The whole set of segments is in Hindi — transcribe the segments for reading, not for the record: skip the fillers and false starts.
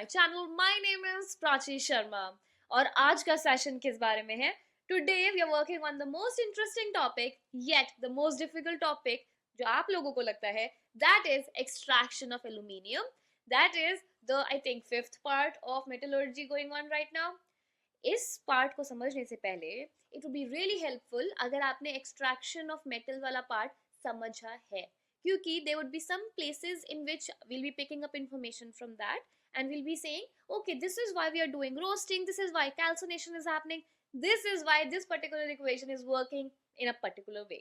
My channel. My name is Prachi Sharma और आज का सेशन किस बारे में है? Today we are working on the most interesting topic yet the most difficult topic जो आप लोगों को लगता है, that is extraction of aluminium. That is the I think fifth part of metallurgy going on right now. इस पार्ट को समझने से पहले it would be really helpful अगर आपने एक्सट्रैक्शन ऑफ मेटल वाला पार्ट समझा है, क्योंकि there would be some places in which we'll be picking up information from that and we'll be saying, okay, this is why we are doing roasting, this is why calcination is happening, this is why this particular equation is working in a particular way.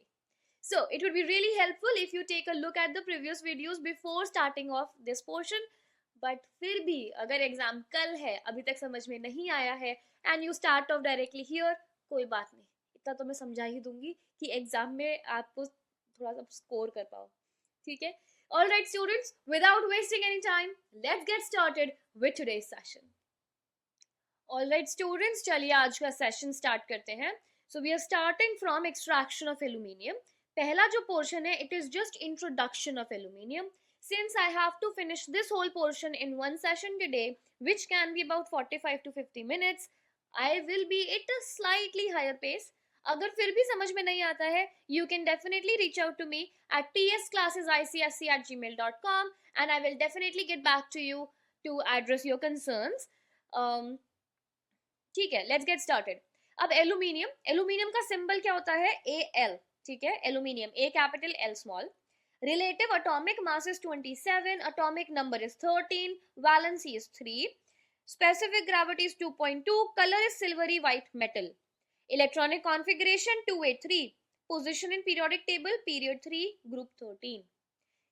So it would be really helpful if you take a look at the previous videos before starting off this portion. But फिर भी अगर एग्जाम कल है, अभी तक समझ में नहीं आया है and you start of directly here, कोई बात नहीं, इतना तो मैं समझा ही दूंगी कि एग्जाम में आपको थोड़ा सा स्कोर कर पाओ. ठीक है? All right students, without wasting any time, let's get started with today's session. All right students, चलिए आज का सेशन स्टार्ट करते हैं. So we are starting from extraction of aluminium. पहला जो पोर्शन है, it is just introduction of aluminium. Since I have to finish this whole portion in one session today, which can be about 45 to 50 minutes, I will be at a slightly higher pace. अगर फिर भी समझ में नहीं आता है, you can definitely reach out to me at tsclassesicsc@gmail.com and I will definitely get back to you to address your concerns. ठीक है, let's get started. अब एल्यूमिनियम का सिंबल क्या होता है? Al. ठीक है, aluminium A capital L small. Relative atomic mass is 27, atomic number is 13, valency is 3, specific gravity is 2.2, color is silvery white metal. Electronic configuration 283, position in periodic table period 3, group 13.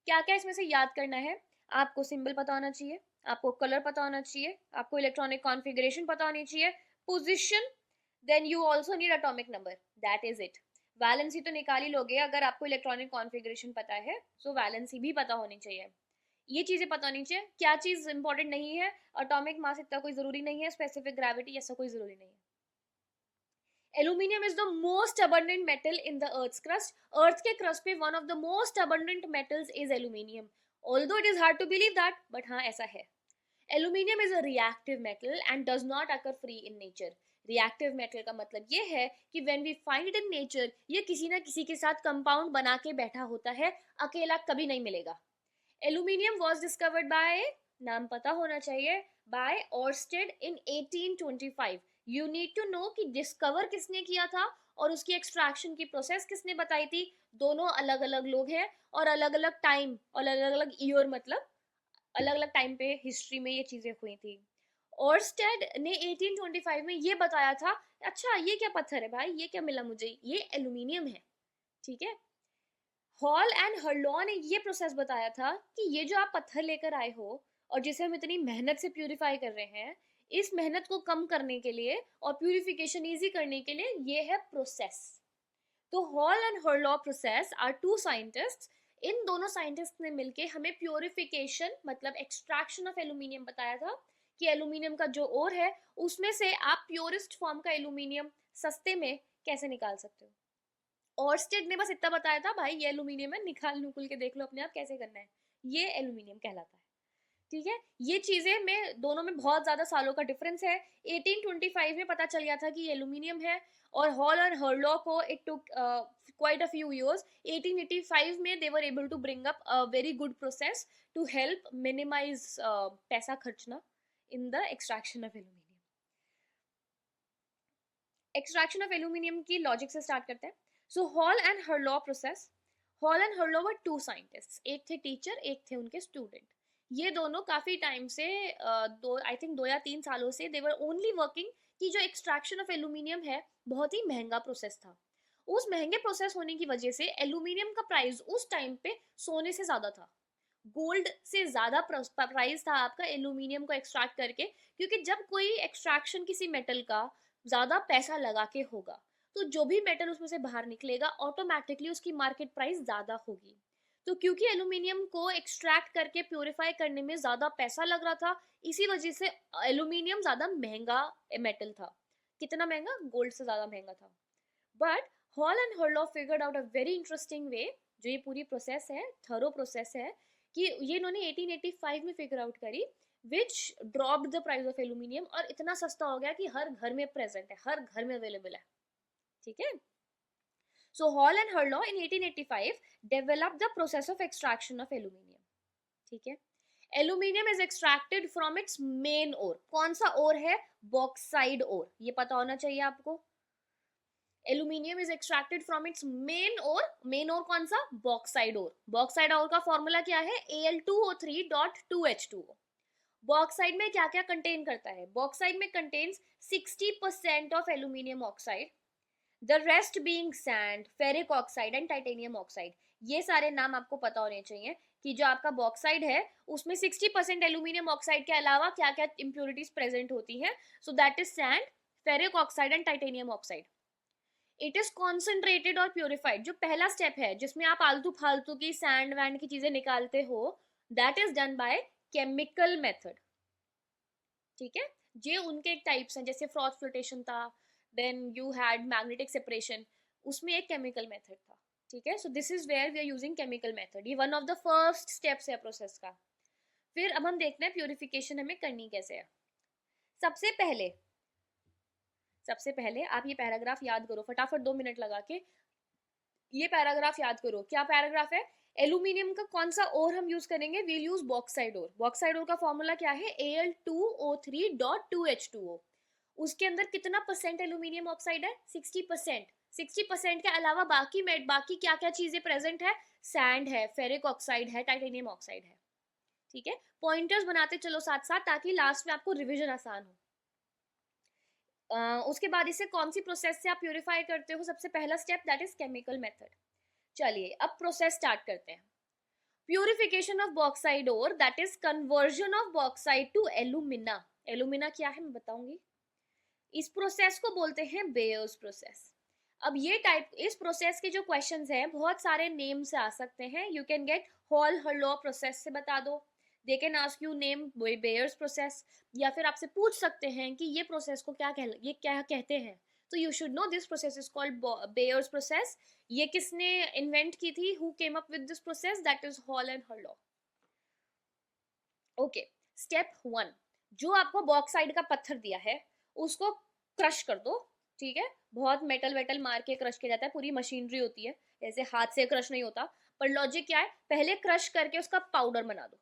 क्या क्या इसमें से याद करना है? आपको सिंबल पता होना चाहिए, आपको कलर पता होना चाहिए, आपको इलेक्ट्रॉनिक कॉन्फ़िगरेशन पता होनी चाहिए, position, then you also need atomic number. That is it. Valency तो निकाल ही लोगे अगर आपको इलेक्ट्रॉनिक कॉन्फ़िगरेशन पता है, सो वैलेंसी भी पता होनी चाहिए. ये चीजें पता होनी चाहिए. क्या चीज इंपॉर्टेंट नहीं है? एटॉमिक मास इतना कोई जरूरी नहीं है, स्पेसिफिक ग्रेविटी ऐसा कोई जरूरी नहीं है. Aluminium is the most abundant metal in the Earth's crust. Earth के crust पे one of the most abundant metals is aluminium. Although it is hard to believe that, but हाँ ऐसा है. Aluminium is a reactive metal and does not occur free in nature. Reactive metal का मतलब ये है कि when we find it in nature, ये किसी ना किसी के साथ compound बना के बैठा होता है, अकेला कभी नहीं मिलेगा. Aluminium was discovered by, नाम पता होना चाहिए, by Oersted in 1825. You need to know कि डिस्कवर किसने किया था और उसकी एक्सट्रैक्शन की प्रोसेस किसने बताई थी. दोनों अलग अलग लोग हैं और अलग अलग टाइम और अलग अलग ईयर, मतलब अलग अलग टाइम पे हिस्ट्री में ये चीजें हुई थी. ओर्स्टेड ने 1825 में ये बताया था, अच्छा ये क्या पत्थर है भाई, ये क्या मिला मुझे, ये एल्यूमिनियम है. ठीक है. हॉल एंड हर्लॉ ने ये प्रोसेस बताया था कि ये जो आप पत्थर लेकर आए हो और जिसे हम इतनी मेहनत से प्यूरिफाई कर रहे हैं, इस मेहनत को कम करने के लिए और प्यूरिफिकेशन इजी करने के लिए ये है प्रोसेस. तो Hall and Heroult process are two scientists. इन दोनों साइंटिस्ट ने मिलके हमें प्यूरिफिकेशन मतलब एक्सट्रैक्शन ऑफ एल्यूमिनियम बताया था कि एल्यूमिनियम का जो ओर है उसमें से आप प्योरेस्ट फॉर्म का एल्यूमिनियम सस्ते में कैसे निकाल सकते हो. ओर्स्टेड ने बस इतना बताया था, भाई ये एल्यूमिनियम है, निकाल नुकुल के देख लो अपने आप कैसे करना है, ये एल्यूमिनियम कहलाता है. ठीक है. ये चीजें में दोनों में बहुत ज्यादा सालों का डिफरेंस है. 1825 में पता चल गया था कि ये एल्यूमिनियम है और हॉल एंड हर्लॉ को it took quite a few years. 1885 में they were able to bring up a very good process to help minimize पैसा खर्चना in the extraction of aluminium. Extraction of aluminium की लॉजिक से स्टार्ट करते हैं. So Hall and Heroult process. Hall and Heroult were two scientist, एक थे टीचर, एक थे उनके स्टूडेंट. ये दोनों काफी टाइम से आई थिंक 2 या 3 सालों से दे वर ओनली वर्किंग कि जो एक्सट्रैक्शन ऑफ एल्यूमिनियम है बहुत ही महंगा प्रोसेस था. उस महंगे प्रोसेस होने की वजह से एल्यूमिनियम का प्राइस उस टाइम पे सोने से ज्यादा था, गोल्ड से ज्यादा प्राइस था आपका एल्यूमिनियम को एक्सट्रैक्ट करके. क्योंकि जब कोई एक्सट्रैक्शन किसी मेटल का ज्यादा पैसा लगा के होगा तो जो भी मेटल उसमें से बाहर निकलेगा ऑटोमेटिकली उसकी मार्केट प्राइस ज्यादा होगी. तो क्योंकि एल्यूमिनियम को एक्सट्रैक्ट करके प्यूरिफाई करने में ज्यादा पैसा लग रहा था, इसी वजह से एल्यूमिनियम ज्यादा महंगा मेटल था. कितना महंगा? गोल्ड से ज्यादा महंगा था. But Hall and Heroult figured out a very interesting way. जो ये पूरी प्रोसेस है, थरो प्रोसेस है, कि ये इन्होंने 1885 में फिगर आउट करी which dropped the price of aluminium, और इतना सस्ता हो गया कि हर घर में प्रेजेंट है, हर घर में अवेलेबल है, ठीक है। So Hall and Heroult in 1885 develop the process of extraction of aluminium, ठीक है। Aluminium is extracted from its main ore, कौन सा ओर है, बॉक्साइड ओर, ये पता होना चाहिए आपको। Aluminium is extracted from its main ore कौन सा, बॉक्साइड ओर। बॉक्साइड ओर का फॉर्मूला क्या है, Al2O3.2H2O। बॉक्साइड में क्या क्या कंटेन करता है, बॉक्साइड में contains 60% of aluminium oxide, the rest being sand, ferric oxide and titanium oxide. ये सारे नाम आपको पता होने चाहिए कि जो आपका बॉक्साइड है उसमें 60% एल्यूमिनियम ऑक्साइड के अलावा क्या क्या इंप्योरिटीज प्रेजेंट होती हैं। So that is sand, ferric oxide and titanium oxide. It is concentrated और प्योरिफाइड, जो पहला स्टेप है जिसमें आप आलतू फालतू की सैंड वैंड की चीजें निकालते हो, that is done by chemical method, ठीक है। ये उनके टाइप्स हैं, जैसे फ्रॉथ फ्लोटेशन था, then you had magnetic separation, उसमें एक केमिकल मेथड था, ठीक है। So this is where we are using chemical method, ये one of the first steps है प्रोसेस का। फिर अब हम देखते हैं प्योरिफिकेशन हमें करनी कैसे है। सबसे पहले आप ये पैराग्राफ याद करो फटाफट, 2 मिनट लगा के ये पैराग्राफ याद करो। क्या पैराग्राफ है, एल्यूमिनियम का कौन सा ओर हम यूज करेंगे, वील यूज बॉक्साइड ओर। बॉक्साइड ओर का फॉर्मूला क्या है, Al2O3.2H2O। उसके अंदर कितना परसेंट एल्यूमिनियम ऑक्साइड है, 60%। 60% के अलावा बाकी क्या क्या चीजें प्रेजेंट है, सैंड है, फेरिक ऑक्साइड है, टाइटेनियम ऑक्साइड है, ठीक है। पॉइंटर्स बनाते चलो साथ साथ, ताकि लास्ट में आपको रिविजन आसान हो। उसके बाद इसे कौन सी प्रोसेस से आप प्यूरिफाई करते हो, सबसे पहला step that is chemical method. चलिए अब प्रोसेस स्टार्ट करते हैं। Purification of bauxite ore, that is conversion of bauxite to alumina. Alumina क्या है मैं बताऊंगी। इस प्रोसेस को बोलते हैं बेयर्स प्रोसेस। अब ये इस प्रोसेस के जो क्वेश्चंस हैं बहुत सारे नेम से आ सकते हैं। You can get Hall Heroult process से बता दो, they can ask you name Bayer's process, या फिर आपसे पूछ सकते हैं कि ये प्रोसेस को क्या कहते हैं। तो you should know this process is called Bayer's process. ये किसने इन्वेंट की थी, who came up with this process, that is Hall and Heroult. Okay, step 1, जो आपको बॉक्साइड का पत्थर दिया है उसको क्रश कर दो, ठीक है। बहुत मेटल वेटल मार के क्रश किया जाता है, पूरी मशीनरी होती है, ऐसे हाथ से क्रश नहीं होता। पर लॉजिक क्या है, पहले क्रश करके उसका पाउडर बना दो,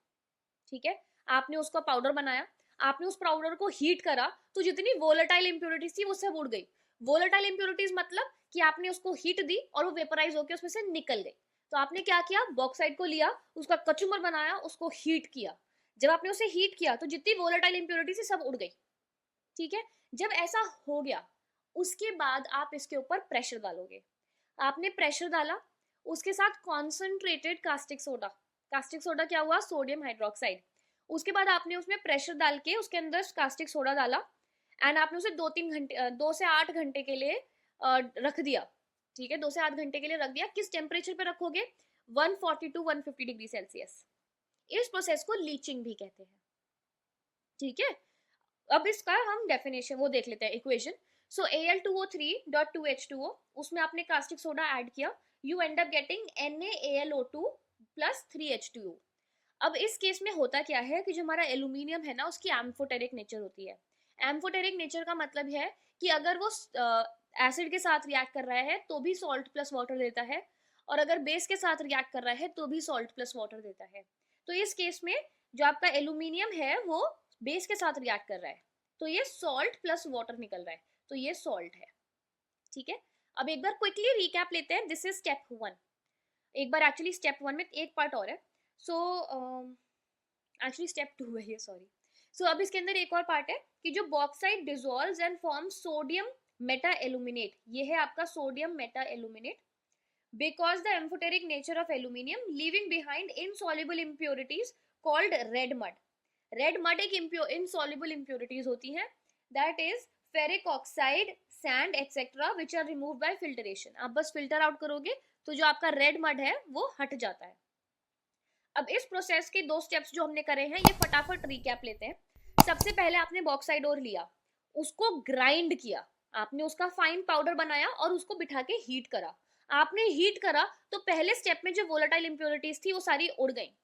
ठीक है। आपने उसका पाउडर बनाया, आपने उस पाउडर को हीट करा, तो जितनी वोलेटाइल इंप्योरिटीज थी वो सब उड़ गई। वोलेटाइल इंप्योरिटीज मतलब कि आपने उसको हीट दी और वो वेपराइज होकर उसमें से निकल गई। तो आपने क्या किया, बॉक्साइड को लिया, उसका कचुमर बनाया, उसको हीट किया। जब आपने उसे हीट किया तो जितनी वोलेटाइल इंप्योरिटी थी सब उड़ गई, ठीक है। जब ऐसा हो गया उसके बाद आप इसके ऊपर प्रेशर डालोगे। आपने प्रेशर डाला, उसके साथ concentrated caustic soda, caustic soda क्या हुआ, सोडियम हाइड्रोक्साइड। उसके बाद आपने उसमें प्रेशर डाल के उसके अंदर कास्टिक सोडा डाला, एंड आपने उसे 2 से 8 घंटे के लिए रख दिया, ठीक है। 2 से 8 घंटे के लिए रख दिया। किस टेम्परेचर पे रखोगे, 140 to 150 डिग्री सेल्सियस। इस प्रोसेस को लीचिंग भी कहते हैं, ठीक है। अब इसका हम डेफिनेशन वो देख लेते हैं, इक्वेशन। सो Al2O3.2H2O, उसमें आपने कास्टिक सोडा ऐड किया, you and up getting NaAlO2 plus 3H2O। अब इस केस में होता क्या है कि जो हमारा एल्यूमिनियम है ना, उसकी एम्फोटेरिक नेचर होती है। एम्फोटेरिक नेचर का मतलब है कि अगर वो एसिड के साथ रिएक्ट कर रहा है तो भी सॉल्ट प्लस वाटर देता है, और अगर बेस के साथ रिएक्ट कर रहा है तो भी सॉल्ट प्लस वाटर देता है। तो इस केस में जो आपका एल्यूमिनियम है वो बेस के साथ रिएक्ट कर रहा है, तो ये सॉल्ट प्लस वाटर निकल रहा है, तो ये सॉल्ट है, ठीक है। अब एक बार क्विकली रिकैप लेते हैं, दिस इज स्टेप 1। एक बार एक्चुअली स्टेप 1 में एक पार्ट और है, सो एक्चुअली स्टेप 2 है ये, सॉरी। सो अब इसके अंदर एक और पार्ट है कि जो bauxite dissolves and form sodium meta aluminate, ये है आपका sodium meta aluminate, because the amphoteric nature of aluminium leaving behind insoluble impurities called red mud. red mud एक insoluble impurities होती हैं, that is ferric oxide, sand etc which are removed by filtration। आप बस filter out करोगे तो जो आपका red mud है वो हट जाता है। अब इस प्रोसेस के 2 स्टेप्स जो हमने करे हैं ये फटाफट रिकैप लेते हैं। सबसे पहले आपने बॉक्साइड ओर लिया, उसको ग्राइंड किया, आपने उसका फाइन पाउडर बनाया और उसको बिठा के हीट करा। आपने हीट करा तो पहले स्टेप में जो वोलेटाइल इंप्योरिटीज थी वो सारी उड़ गई।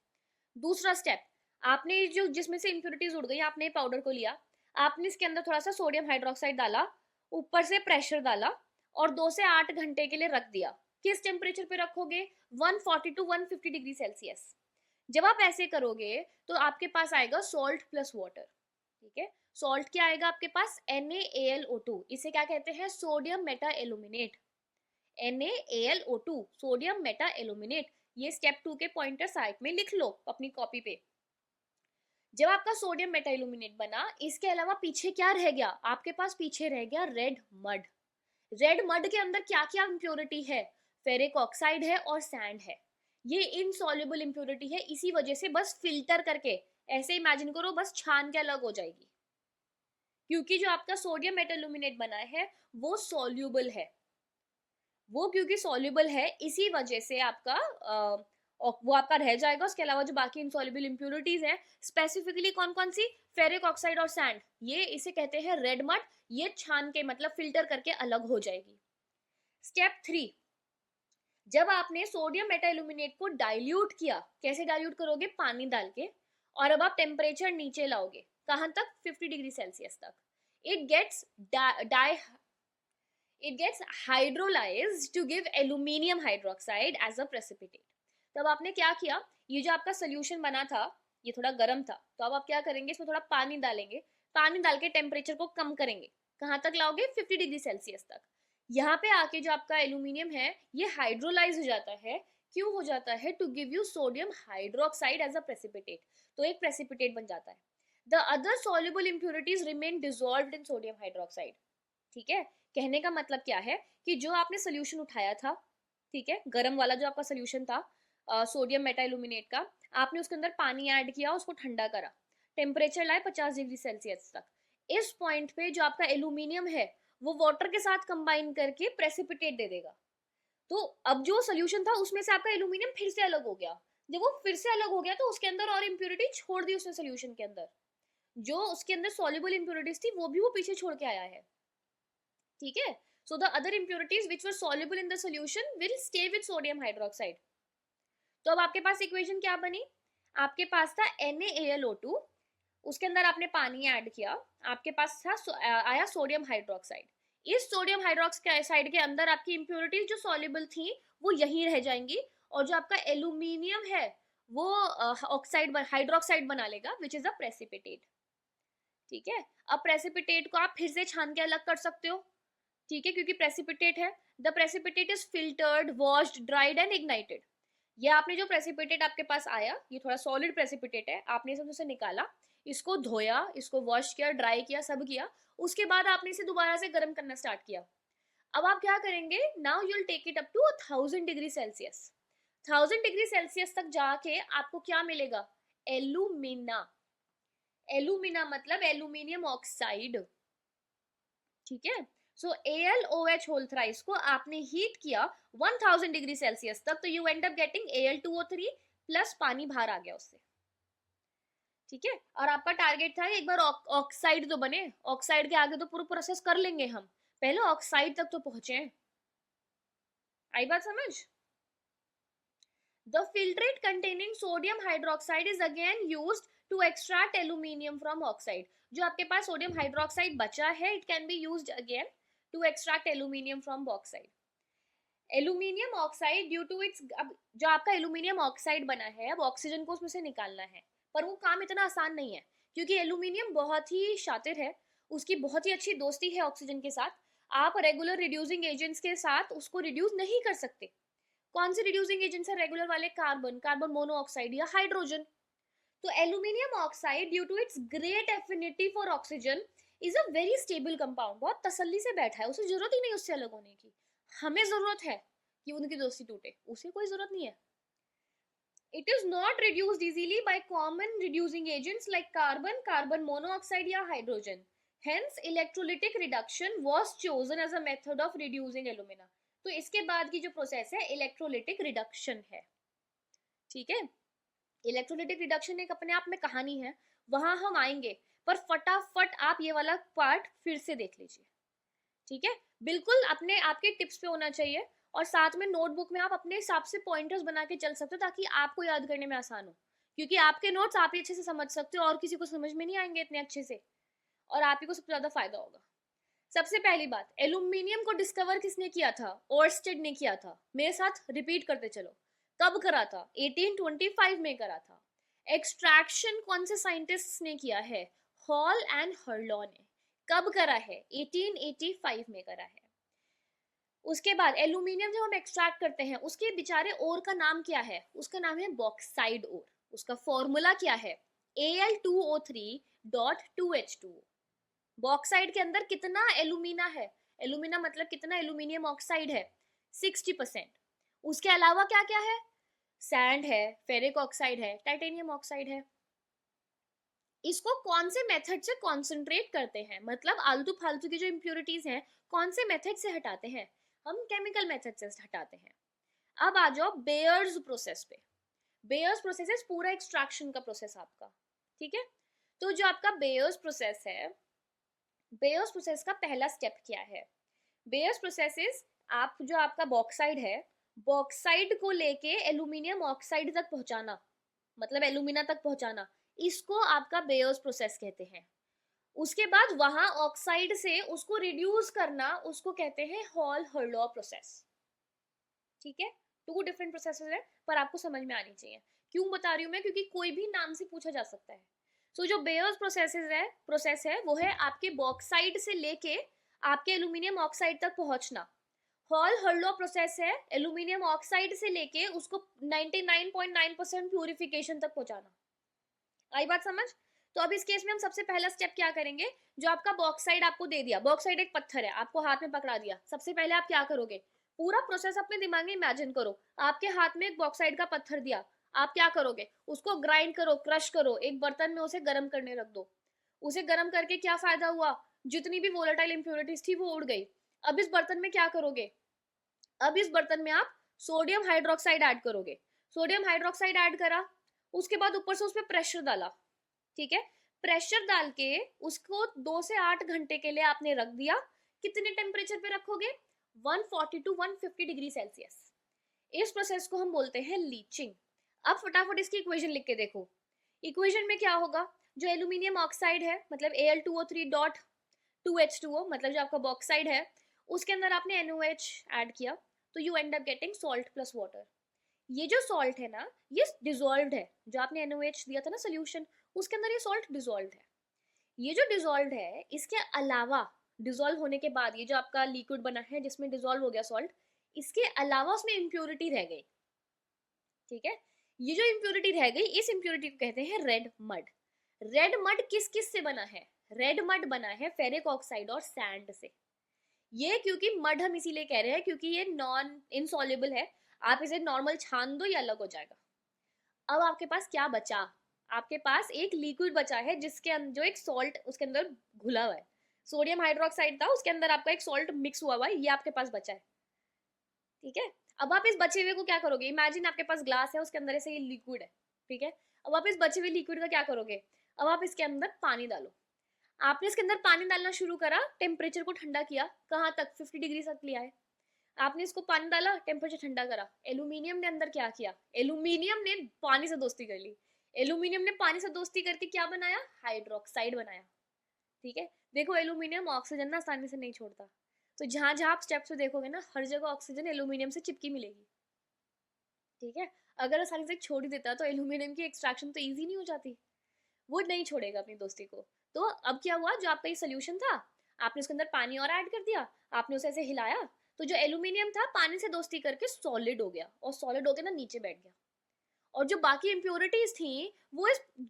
दूसरा स्टेप, आपने जो जिसमें से इम्प्योरिटीज उड़ गई, आपने पाउडर को लिया, आपने इसके अंदर थोड़ा सा सोडियम हाइड्रोक्साइड डाला, ऊपर से प्रेशर डाला और 2 से 8 घंटे के लिए रख दिया। किस टेम्परेचर पे रखोगे? 140 टू 150 डिग्री सेल्सियस। जब आप ऐसे करोगे तो आपके पास आएगा सॉल्ट प्लस वाटर। ठीक है, सॉल्ट क्या आएगा आपके पास? NaAlO2। इसे क्या कहते हैं? Sodium meta aluminate. NaAlO2 sodium meta aluminate. ये स्टेप 2 के पॉइंटर साइड में लिख लो अपनी कॉपी पे। जब आपका सोडियम मेटा एल्यूमिनेट बना, इसके अलावा पीछे क्या रह गया? आपके पास पीछे रह गया रेड मड। रेड मड के अंदर क्या क्या इंप्योरिटी है? फेरिक ऑक्साइड है और सैंड है। ये इनसॉल्युबल इंप्योरिटी है, इसी वजह से बस फिल्टर करके ऐसे इमेजिन करो, बस छान के अलग हो जाएगी, क्योंकि जो आपका सोडियम मेटाल्यूमिनेट बना है वो सॉल्युबल है। वो क्योंकि सॉल्युबल है इसी वजह से आपका वो आपका रह जाएगा। उसके अलावा जो बाकी इनसॉल्युबल इंप्योरिटीज है, स्पेसिफिकली कौन कौन सी? फेरिक ऑक्साइड और सैंड, ये इसे कहते हैं रेड मड। ये छान के मतलब फिल्टर करके अलग हो जाएगी। स्टेप 3, जब आपने सोडियम मेटाल्यूमिनेट को डाइल्यूट किया, कैसे डाइल्यूट करोगे? पानी डाल के। और अब आप टेम्परेचर नीचे लाओगे, कहां तक? 50 डिग्री सेल्सियस तक। It gets it gets hydrolyzed to give aluminium hydroxide as a precipitate। तब आपने क्या किया? ये जो आपका सोल्यूशन बना था ये थोड़ा गर्म था, तो अब आप क्या करेंगे? इसमें थोड़ा पानी डालेंगे, पानी डाल के टेम्परेचर को कम करेंगे। कहाँ तक लाओगे? 50 डिग्री सेल्सियस तक। यहाँ पे आके जो आपका एल्यूमिनियम है ये हाइड्रोलाइज हो जाता है। क्यों हो जाता है? To give you sodium hydroxide as a precipitate. तो एक प्रेसिपिटेट बन जाता है। The other soluble impurities remain dissolved in sodium hydroxide. ठीक है, कहने का मतलब क्या है कि जो आपने सोल्यूशन उठाया था, ठीक है, गर्म वाला जो आपका सोल्यूशन था सोडियम मेटाल्यूमिनेट का, आपने उसके अंदर पानी ऐड किया, उसको ठंडा करा, टेम्परेचर लाए 50 डिग्री सेल्सियस तक। इस पॉइंट पे जो आपका एल्यूमिनियम है वो वाटर के साथ कंबाइन करके प्रेसिपिटेट दे देगा। तो अब जो सोल्यूशन था उसमें से आपका एल्यूमिनियम फिर से अलग हो गया। जब वो फिर से अलग हो गया तो उसके अंदर और इम्प्योरिटी छोड़ दी उसने सोल्यूशन के अंदर। जो उसके अंदर सॉल्युबल इम्प्योरिटीज थी वो भी वो पीछे छोड़ के आया है। ठीक है, so the other impurities which were soluble in the solution will stay with sodium hydroxide। तो अब आपके पास इक्वेशन क्या बनी? आपके पास था NaAlO2, उसके अंदर आपने पानी ऐड किया, आपके पास था आया सोडियम हाइड्रोक्साइड। इस सोडियम हाइड्रोक्साइड के अंदर आपकी इंप्योरिटीज जो सॉल्युबल थी वो यहीं रह जाएंगी, और जो आपका एल्यूमिनियम है वो ऑक्साइड हाइड्रोक्साइड बना लेगा विच इज अ प्रेसिपिटेट। ठीक है, अब प्रेसिपिटेट को आप फिर से छान के अलग कर सकते हो। ठीक है, क्योंकि प्रेसिपिटेट है। The precipitate is filtered, washed, dried and ignited. ये आपने जो प्रेसिपिटेट आपके पास आया ये थोड़ा सॉलिड प्रेसिपिटेट है, आपने इसे निकाला, इसको धोया, इसको वॉश किया, ड्राई किया, सब किया। उसके बाद आपने इसे दोबारा से गर्म करना स्टार्ट किया। अब आप क्या करेंगे? Now you will take it up to 1000 degree Celsius. 1000 degree Celsius तक जाके आपको क्या मिलेगा? एल्यूमिना। एल्यूमिना मतलब एल्यूमिनियम ऑक्साइड। ठीक है, सो AlOH होल थ्राइस को आपने हीट किया 1000 डिग्री सेल्सियस तक, तो you and up getting Al2O3 plus पानी बाहर आ गया उससे। ठीक है, और आपका टारगेट था एक बार ऑक्साइड तो बने, ऑक्साइड के आगे तो पूरा प्रोसेस कर लेंगे हम, पहले ऑक्साइड तक तो पहुंचे। आई बात समझ? The filtrate containing sodium hydroxide is again used to extract aluminium from oxide. जो आपके पास सोडियम हाइड्रोक्साइड बचा है it can be used again to extract aluminium from bauxite. Aluminium oxide due to its, अब जो आपका एल्यूमिनियम ऑक्साइड बना है अब ऑक्सीजन को उसमें से निकालना है, पर वो काम इतना आसान नहीं है, क्योंकि एल्यूमिनियम बहुत ही शातिर है, उसकी बहुत ही अच्छी दोस्ती है ऑक्सीजन के साथ। आप रेगुलर रिड्यूसिंग एजेंट्स के साथ उसको रिड्यूस नहीं कर सकते। कौन से रिड्यूसिंग एजेंट्स है रेगुलर वाले? कार्बन, कार्बन मोनोऑक्साइड या हाइड्रोजन। तो aluminium oxide due to its great affinity for oxygen is a very stable compound. बहुत तसल्ली से बैठा है, उसे जरूरत ही नहीं उससे अलग होने की। हमें जरूरत है कि उनकी दोस्ती टूटे, उसे कोई जरूरत नहीं है। It is not reduced easily by common reducing agents like carbon, carbon monoxide या hydrogen. Hence electrolytic reduction was chosen as a method of reducing alumina. तो इसके बाद की जो प्रोसेस है इलेक्ट्रोलिटिक रिडक्शन है। ठीक है, इलेक्ट्रोलिटिक रिडक्शन एक अपने आप में कहानी है, वहां हम आएंगे, पर फटाफट आप ये वाला पार्ट फिर से देख लीजिए। ठीक है, बिल्कुल अपने आपके टिप्स पे होना चाहिए, और साथ में नोटबुक में आप अपने हिसाब से पॉइंटर्स बना के चल सकते हो ताकि आपको याद करने में आसान हो, क्योंकि आपके नोट्स आप ही अच्छे से समझ सकते हो और किसी को समझ में नहीं आएंगे इतने अच्छे से, और आप ही को सबसे ज्यादा फायदा होगा। सबसे पहली बात, एल्यूमिनियम को डिस्कवर किसने किया था? ओर्स्टेड ने किया था। मेरे साथ रिपीट करते चलो। कब करा था? 1825 में करा था। एक्सट्रैक्शन कौन से साइंटिस्ट ने किया है? हॉल एंड हर्लॉ ने। कब करा है? 1885 में करा है। उसके बाद एल्यूमिनियम जब हम एक्सट्रैक्ट करते हैं, उसके बेचारे ओर का नाम क्या है? उसका नाम है बॉक्साइड ओर। उसका फॉर्मूला क्या है? Al2O3.2H2। बॉक्साइड के अंदर कितना एल्यूमिना है? एल्यूमिना मतलब कितना एल्यूमिनियम ऑक्साइड है? 60%। उसके अलावा क्या क्या है? सैंड है, फेरिक ऑक्साइड है, टाइटेनियम ऑक्साइड है। इसको कौन से मेथड से कॉन्सेंट्रेट करते हैं, मतलब आलतू फालतू की जो इम्प्योरिटीज हैं कौन से मेथड से हटाते हैं? हम केमिकल मेथड से हटाते हैं। अब आ जाओ बेयर्स प्रोसेस पे। बेयर्स प्रोसेस है पूरा एक्सट्रैक्शन का प्रोसेस आपका, ठीक है? तो जो आपका बेयर्स प्रोसेस है, बेयर्स प्रोसेस का पहला स्टेप क्या है? बेयर्स प्रोसेस इज, आप जो आपका बॉक्साइड है, बॉक्साइड को लेके एल्यूमिनियम ऑक्साइड तक पहुंचाना, मतलब एल्यूमिना तक पहुंचाना, इसको आपका बेयर्स प्रोसेस कहते हैं। उसके बाद वहां ऑक्साइड से उसको रिड्यूस करना, उसको कहते हैं हॉल हर्लॉ प्रोसेस। ठीक है, टू डिफरेंट प्रोसेसेस है, पर आपको समझ में आनी चाहिए। क्यों बता रही हूँ मैं? क्योंकि कोई भी नाम से पूछा जा सकता है। सो जो बेयर्स प्रोसेस है वो है आपके बॉक्साइड से लेके आपके एल्यूमिनियम ऑक्साइड तक पहुंचना। हॉल हर्लो प्रोसेस है एल्यूमिनियम ऑक्साइड से लेके उसको 99.9% प्यूरिफिकेशन तक पहुंचाना। आई बात समझ? तो अब इस केस में हम सबसे पहला स्टेप क्या करेंगे? जो आपका बॉक्साइड आपको दे दिया, बॉक्साइड एक पत्थर है, आपको हाथ में पकड़ा दिया, सबसे पहले आप क्या करोगे? पूरा प्रोसेस अपने दिमाग में इमेजिन करो। आपके हाथ में एक बॉक्साइड का पत्थर दिया, आप क्या करोगे? उसको ग्राइंड करो, क्रश करो, एक बर्तन में उसे गर्म करने रख दो। उसे गर्म करके क्या फायदा हुआ? जितनी भी वोलेटाइल इंप्योरिटीज थी वो उड़ गई। अब इस बर्तन में क्या करोगे? अब इस बर्तन में आप सोडियम हाइड्रोक्साइड ऐड करोगे। सोडियम हाइड्रोक्साइड ऐड करा, उसके बाद ऊपर से उस पर प्रेशर डाला। ठीक है, प्रेशर डाल के उसको 2 से 8 घंटे के लिए आपने रख दिया। कितने टेम्परेचर पे रखोगे? 140 टू 150 डिग्री सेल्सियस। इस प्रोसेस को हम बोलते हैं लीचिंग। अब फटाफट इसकी इक्वेशन लिख के देखो। इक्वेशन में क्या होगा? जो एल्यूमिनियम ऑक्साइड है, मतलब Al2O3.2H2O, मतलब जो आपका बॉक्साइड है, उसके अंदर आपने NOH ऐड किया, तो you and up getting salt plus water. ये जो सॉल्ट है ना, ये डिजोल्व है। जो आपने NOH दिया था ना सोल्यूशन, उसके अंदर ये सॉल्ट डिजोल्व है। ये जो डिजोल्व है, इसके अलावा डिजोल्व होने के बाद ये जो आपका लिक्विड बना है जिसमें डिजोल्व हो गया सॉल्ट, इसके अलावा उसमें इम्प्योरिटी रह गई। ठीक है, ये जो इम्प्योरिटी रह गई, इस इम्प्योरिटी को कहते हैं रेड मड। रेड मड किस किस से बना है? रेड मड बना है फेरिक ऑक्साइड और सैंड से। ये क्योंकि मड हम इसीलिए कह रहे हैं क्योंकि ये नॉन इनसॉल्युबल है। आप इसे नॉर्मल छान दो, ये अलग हो जाएगा। अब आपके पास क्या बचा? आपके पास एक लिक्विड बचा है जिसके जो एक सॉल्ट उसके अंदर घुला हुआ है। सोडियम हाइड्रोक्साइड था, उसके अंदर आपका एक सॉल्ट मिक्स हुआ हुआ है, ये आपके पास बचा है। ठीक है, अब आप इस बचे हुए को क्या करोगे? इमेजिन आपके पास ग्लास है, उसके अंदर ऐसे ये लिक्विड है। ठीक है, अब आप इस बचे हुए लिक्विड का क्या करोगे? अब आप इसके अंदर पानी डालो। आपने इसके अंदर पानी डालना शुरू करा, टेम्परेचर को ठंडा किया, कहाँ तक? 50 डिग्री तक लिया है। आपने इसको पानी डाला, टेम्परेचर ठंडा करा। एल्यूमिनियम ने अंदर क्या किया? एल्यूमिनियम ने पानी से दोस्ती कर ली। एल्यूमिनियम ने पानी से दोस्ती करके क्या बनाया? हाइड्रोक्साइड बनाया। ठीक है, देखो एल्यूमिनियम ऑक्सीजन ना आसानी से नहीं छोड़ता, तो जहां जहां आप स्टेप्स में देखोगे ना, हर जगह ऑक्सीजन एल्यूमिनियम से चिपकी मिलेगी। ठीक है, अगर आसानी से छोड़ ही देता तो एल्यूमिनियम की एक्सट्रैक्शन तो ईजी नहीं हो जाती। वो नहीं छोड़ेगा अपनी दोस्ती को। तो अब क्या हुआ? जो आपका ये सोल्यूशन था, आपने उसके अंदर पानी और ऐड कर दिया, आपने उसे ऐसे हिलाया, तो जो एल्यूमिनियम था पानी से दोस्ती करके सॉलिड हो गया, और सॉलिड होके ना नीचे बैठ गया। और जो बाकी इम्प्योरिटीज थी वो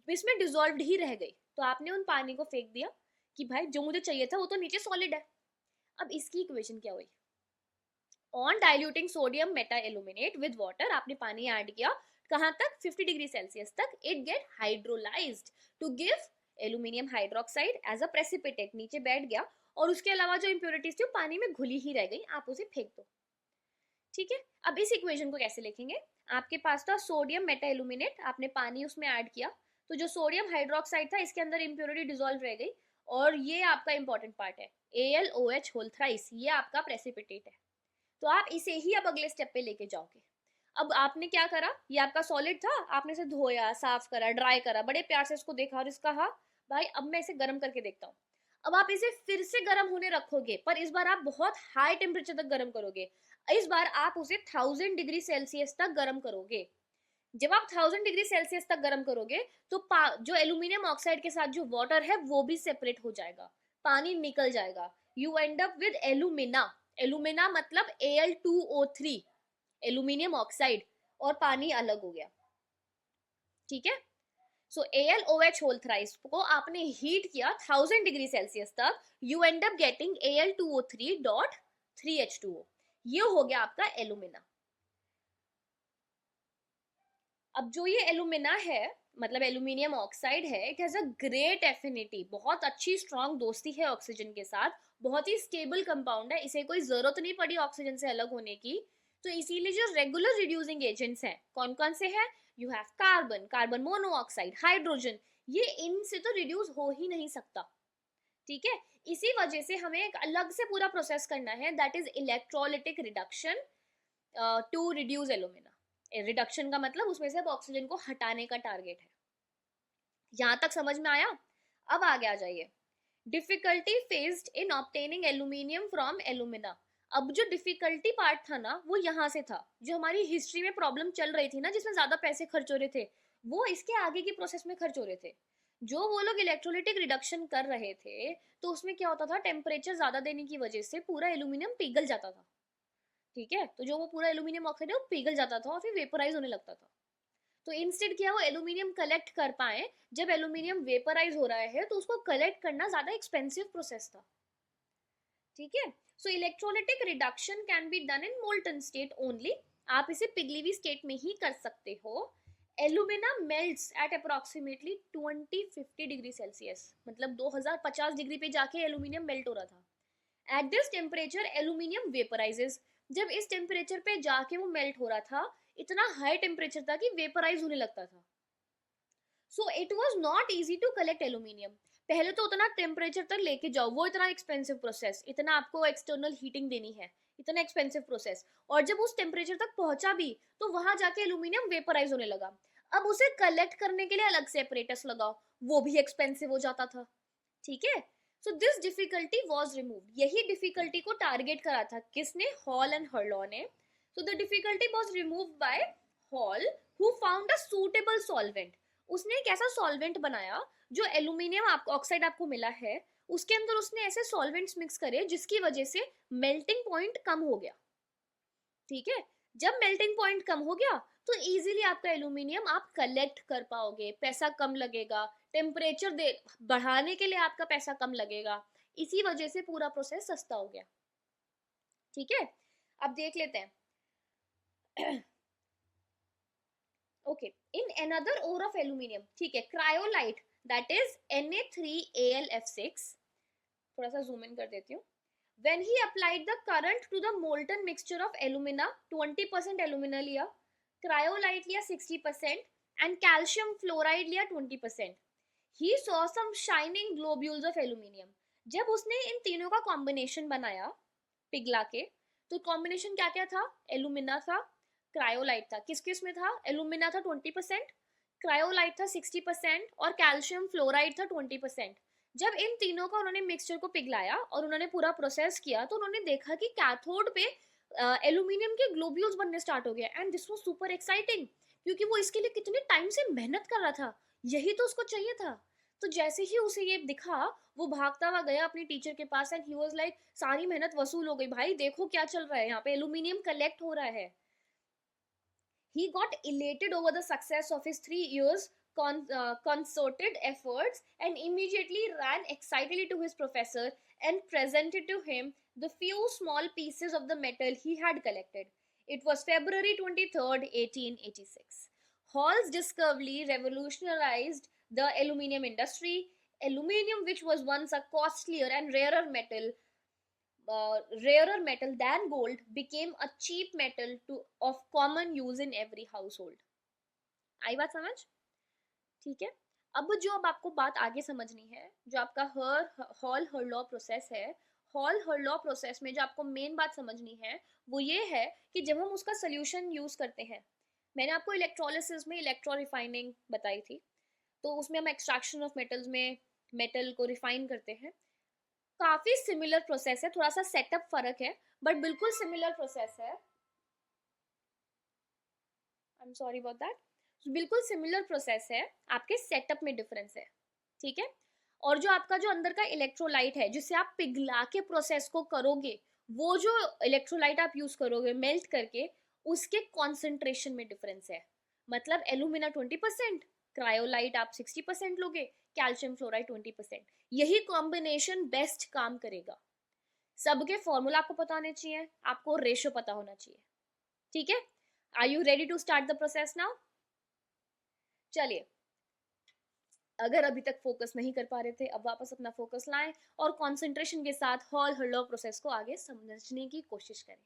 इसमें डिजोल्व ही रह गई। तो आपने उन पानी को फेंक दिया कि भाई जो मुझे चाहिए था वो तो नीचे सॉलिड है। अब इसकी इक्वेशन क्या हुई? On diluting sodium meta aluminate with water, आपने पानी ऐड किया, कहां तक? 50 डिग्री सेल्सियस तक। It get hydrolysed to give aluminium hydroxide as a precipitate, नीचे बैठ गया, और उसके अलावा जो इम्प्योरिटीज थी वो पानी में घुली ही रह गई, आप उसे फेंक दो। ठीक है, अब इस इक्वेशन को कैसे लिखेंगे? आपके पास था सोडियम मेटा एल्यूमिनेट, आपने पानी उसमें ऐड किया, तो जो सोडियम हाइड्रोक्साइड था इसके अंदर इम्प्योरिटी डिसॉल्व रह गई, और ये आपका इंपॉर्टेंट पार्ट है, AlOH होल थ्राइस, ये आपका प्रेसिपिटेट है। तो आप इसे ही अब अगले स्टेप पे लेके जाओगे। अब आपने क्या करा, ये आपका सॉलिड था, आपने इसे धोया, साफ करा, ड्राई करा, बड़े प्यार से इसको देखा और इसका कहा भाई अब मैं इसे गर्म करके देखता हूँ। अब आप इसे फिर से गर्म होने रखोगे, पर इस बार आप बहुत हाई टेम्परेचर तक गर्म करोगे। इस बार आप उसे 1000 डिग्री सेल्सियस तक गर्म करोगे। जब आप 1000 डिग्री सेल्सियस तक गर्म करोगे तो जो एल्यूमिनियम ऑक्साइड के साथ जो वाटर है वो भी सेपरेट हो जाएगा, पानी निकल जाएगा। You and up with alumina. Alumina मतलब Al2O3, एल्यूमिनियम ऑक्साइड, और पानी अलग हो गया। ठीक है, सो AlOH होल थ्राइस को आपने हीट किया 1000 डिग्री सेल्सियस तक, you and up getting Al2O3.3H2O। ये हो गया आपका एलुमिना। अब जो ये एलुमिना है, मतलब एल्यूमिनियम ऑक्साइड है, it has a great affinity, बहुत अच्छी स्ट्रॉन्ग दोस्ती है ऑक्सीजन के साथ, बहुत ही स्टेबल कंपाउंड है, इसे कोई जरूरत नहीं पड़ी ऑक्सीजन से अलग होने की। तो इसीलिए जो रेगुलर रिड्यूसिंग एजेंट्स हैं कौन कौन से हैं, you have carbon, carbon monoxide, hydrogen, ये इनसे तो रिड्यूस हो ही नहीं सकता। ठीक है, इसी वजह से हमें एक अलग से पूरा प्रोसेस करना है, that is electrolytic reduction to reduce alumina. Reduction का मतलब उसमें से अब ऑक्सीजन को हटाने का टारगेट है। यहां तक समझ में आया? अब आगे आ जाइए, difficulty faced in obtaining aluminium from alumina. अब जो डिफिकल्टी पार्ट था ना वो यहाँ से था, जो हमारी हिस्ट्री में प्रॉब्लम चल रही थी ना जिसमें ज्यादा पैसे खर्च हो रहे थे, वो इसके आगे की प्रोसेस में खर्च हो रहे थे। जो वो लोग इलेक्ट्रोलिटिक रिडक्शन कर रहे थे तो उसमें क्या होता था, टेम्परेचर ज्यादा देने की वजह से पूरा एल्यूमिनियम पिघल जाता था। ठीक है, तो जो वो पूरा एल्यूमिनियम ऑक्साइड है वो पिघल जाता था और फिर वेपराइज होने लगता था। तो इंस्टेड क्या वो एल्यूमिनियम कलेक्ट कर पाए, जब एल्यूमिनियम वेपराइज हो रहा है तो उसको कलेक्ट करना ज्यादा एक्सपेंसिव प्रोसेस था। ठीक है, so electrolytic reduction can be done in molten state only. आप इसे पिघली हुई स्टेट में ही कर सकते हो। Alumina melts at approximately 2050 degree Celsius, मतलब 2050 डिग्री पे जाके एल्यूमिनियम मेल्ट हो रहा था। At this temperature aluminium vaporises. जब इस टेम्परेचर पे जाके वो मेल्ट हो रहा था, इतना हाई टेम्परेचर था कि वेपराइज होने लगता था। So it was not easy to collect aluminium. पहले तो उतना टेम्परेचर तक लेके जाओ, वो इतना एक्सपेंसिव प्रोसेस, इतना आपको एक्सटर्नल हीटिंग देनी है, इतना एक्सपेंसिव प्रोसेस, और जब उस टेम्परेचर तक पहुंचा भी तो वहां जाके एल्यूमिनियम वेपराइज होने लगा। अब उसे कलेक्ट करने के लिए अलग से अपरेटस लगाओ, वो भी एक्सपेंसिव हो जाता था। ठीक है, so this difficulty was removed. यही डिफिकल्टी को टारगेट करा था किसने, हॉल एंड हर्लॉ ने। So the difficulty was removed by hall, who found a suitable solvent. उसने एक ऐसा सॉल्वेंट बनाया, जो एल्यूमिनियम ऑक्साइड आपको मिला है उसके अंदर उसने ऐसे सॉल्वेंट्स मिक्स करे जिसकी वजह से मेल्टिंग पॉइंट कम हो गया। ठीक है, जब मेल्टिंग पॉइंट कम हो गया तो इजीली आपका एल्यूमिनियम आप कलेक्ट कर पाओगे, पैसा कम लगेगा, टेम्परेचर दे बढ़ाने के लिए आपका पैसा कम लगेगा, इसी वजह से पूरा प्रोसेस सस्ता हो गया। ठीक है, अब देख लेते हैं। Okay, in another ore of aluminium, ठीक है, क्रायोलाइट, दैट इज Na3Alf6। थोड़ा सा जूम इन कर देती हूँ। When he applied the current to the molten mixture of alumina, 20% alumina लिया, cryolite लिया 60% and calcium fluoride लिया 20%, he saw some shining globules of aluminium। जब उसने इन तीनों का कॉम्बिनेशन बनाया पिघला के, तो कॉम्बिनेशन क्या क्या था, एलुमिना था, क्रायोलाइट था, किस किस में था, एलुमिना था 20%, क्रायोलाइट था 60% और कैल्शियम फ्लोराइड था 20%। जब इन तीनों का उन्होंने मिक्सचर को पिघलाया और उन्होंने पूरा प्रोसेस किया तो उन्होंने देखा कि कैथोड पे एल्यूमिनियम के ग्लोब्यूल्स बनने स्टार्ट हो गए, and this was super exciting, क्योंकि वो इसके लिए कितने टाइम से मेहनत कर रहा था, यही तो उसको चाहिए था। तो जैसे ही उसे ये दिखा, वो भागता हुआ गया अपनी टीचर के पास एंड ही वाज लाइक सारी मेहनत वसूल हो गई भाई, देखो क्या चल रहा है यहाँ पे, एल्यूमिनियम कलेक्ट हो रहा है। He got elated over the success of his 3 years concerted efforts and immediately ran excitedly to his professor and presented to him the few small pieces of the metal he had collected. It was February 23rd, 1886. Hall's discovery revolutionized the aluminium industry. Aluminium, which was once a costlier and rarer metal than gold, became a cheap metal to of common use in every household। आई बात समझ? ठीक है, अब आपको बात आगे समझनी है, जो आपका हॉल हर्लॉ प्रोसेस है, हॉल हर्लॉ प्रोसेस में जो आपको मेन बात समझनी है वो ये है कि जब हम उसका सोल्यूशन यूज करते हैं, मैंने आपको इलेक्ट्रोलिसिस में इलेक्ट्रो रिफाइनिंग बताई थी, तो उसमें हम एक्सट्रैक्शन ऑफ मेटल्स में मेटल को रिफाइन करते हैं। काफी सिमिलर प्रोसेस है, थोड़ा सा सेटअप फर्क है बट बिल्कुल सिमिलर प्रोसेस है। I am sorry about that. बिल्कुल सिमिलर प्रोसेस है, आपके सेटअप में डिफरेंस है, ठीक है। और जो आपका जो अंदर का इलेक्ट्रोलाइट है जिससे आप पिघला के प्रोसेस को करोगे, वो जो इलेक्ट्रोलाइट आप यूज करोगे मेल्ट करके, उसके कॉन्सेंट्रेशन में डिफरेंस है। मतलब एल्यूमिना 20%, क्रायोलाइट आप 60% लोगे, कैल्शियम फ्लोराइड 20%। यही कॉम्बिनेशन बेस्ट काम करेगा। सबके फॉर्मूला आपको पता होने चाहिए, आपको रेशो पता होना चाहिए, ठीक है। Are you ready to start the process now? चलिए, अगर अभी तक फोकस नहीं कर पा रहे थे, अब वापस अपना फोकस लाएं और कंसंट्रेशन के साथ हॉल हर्लॉ प्रोसेस को आगे समझने की कोशिश करें।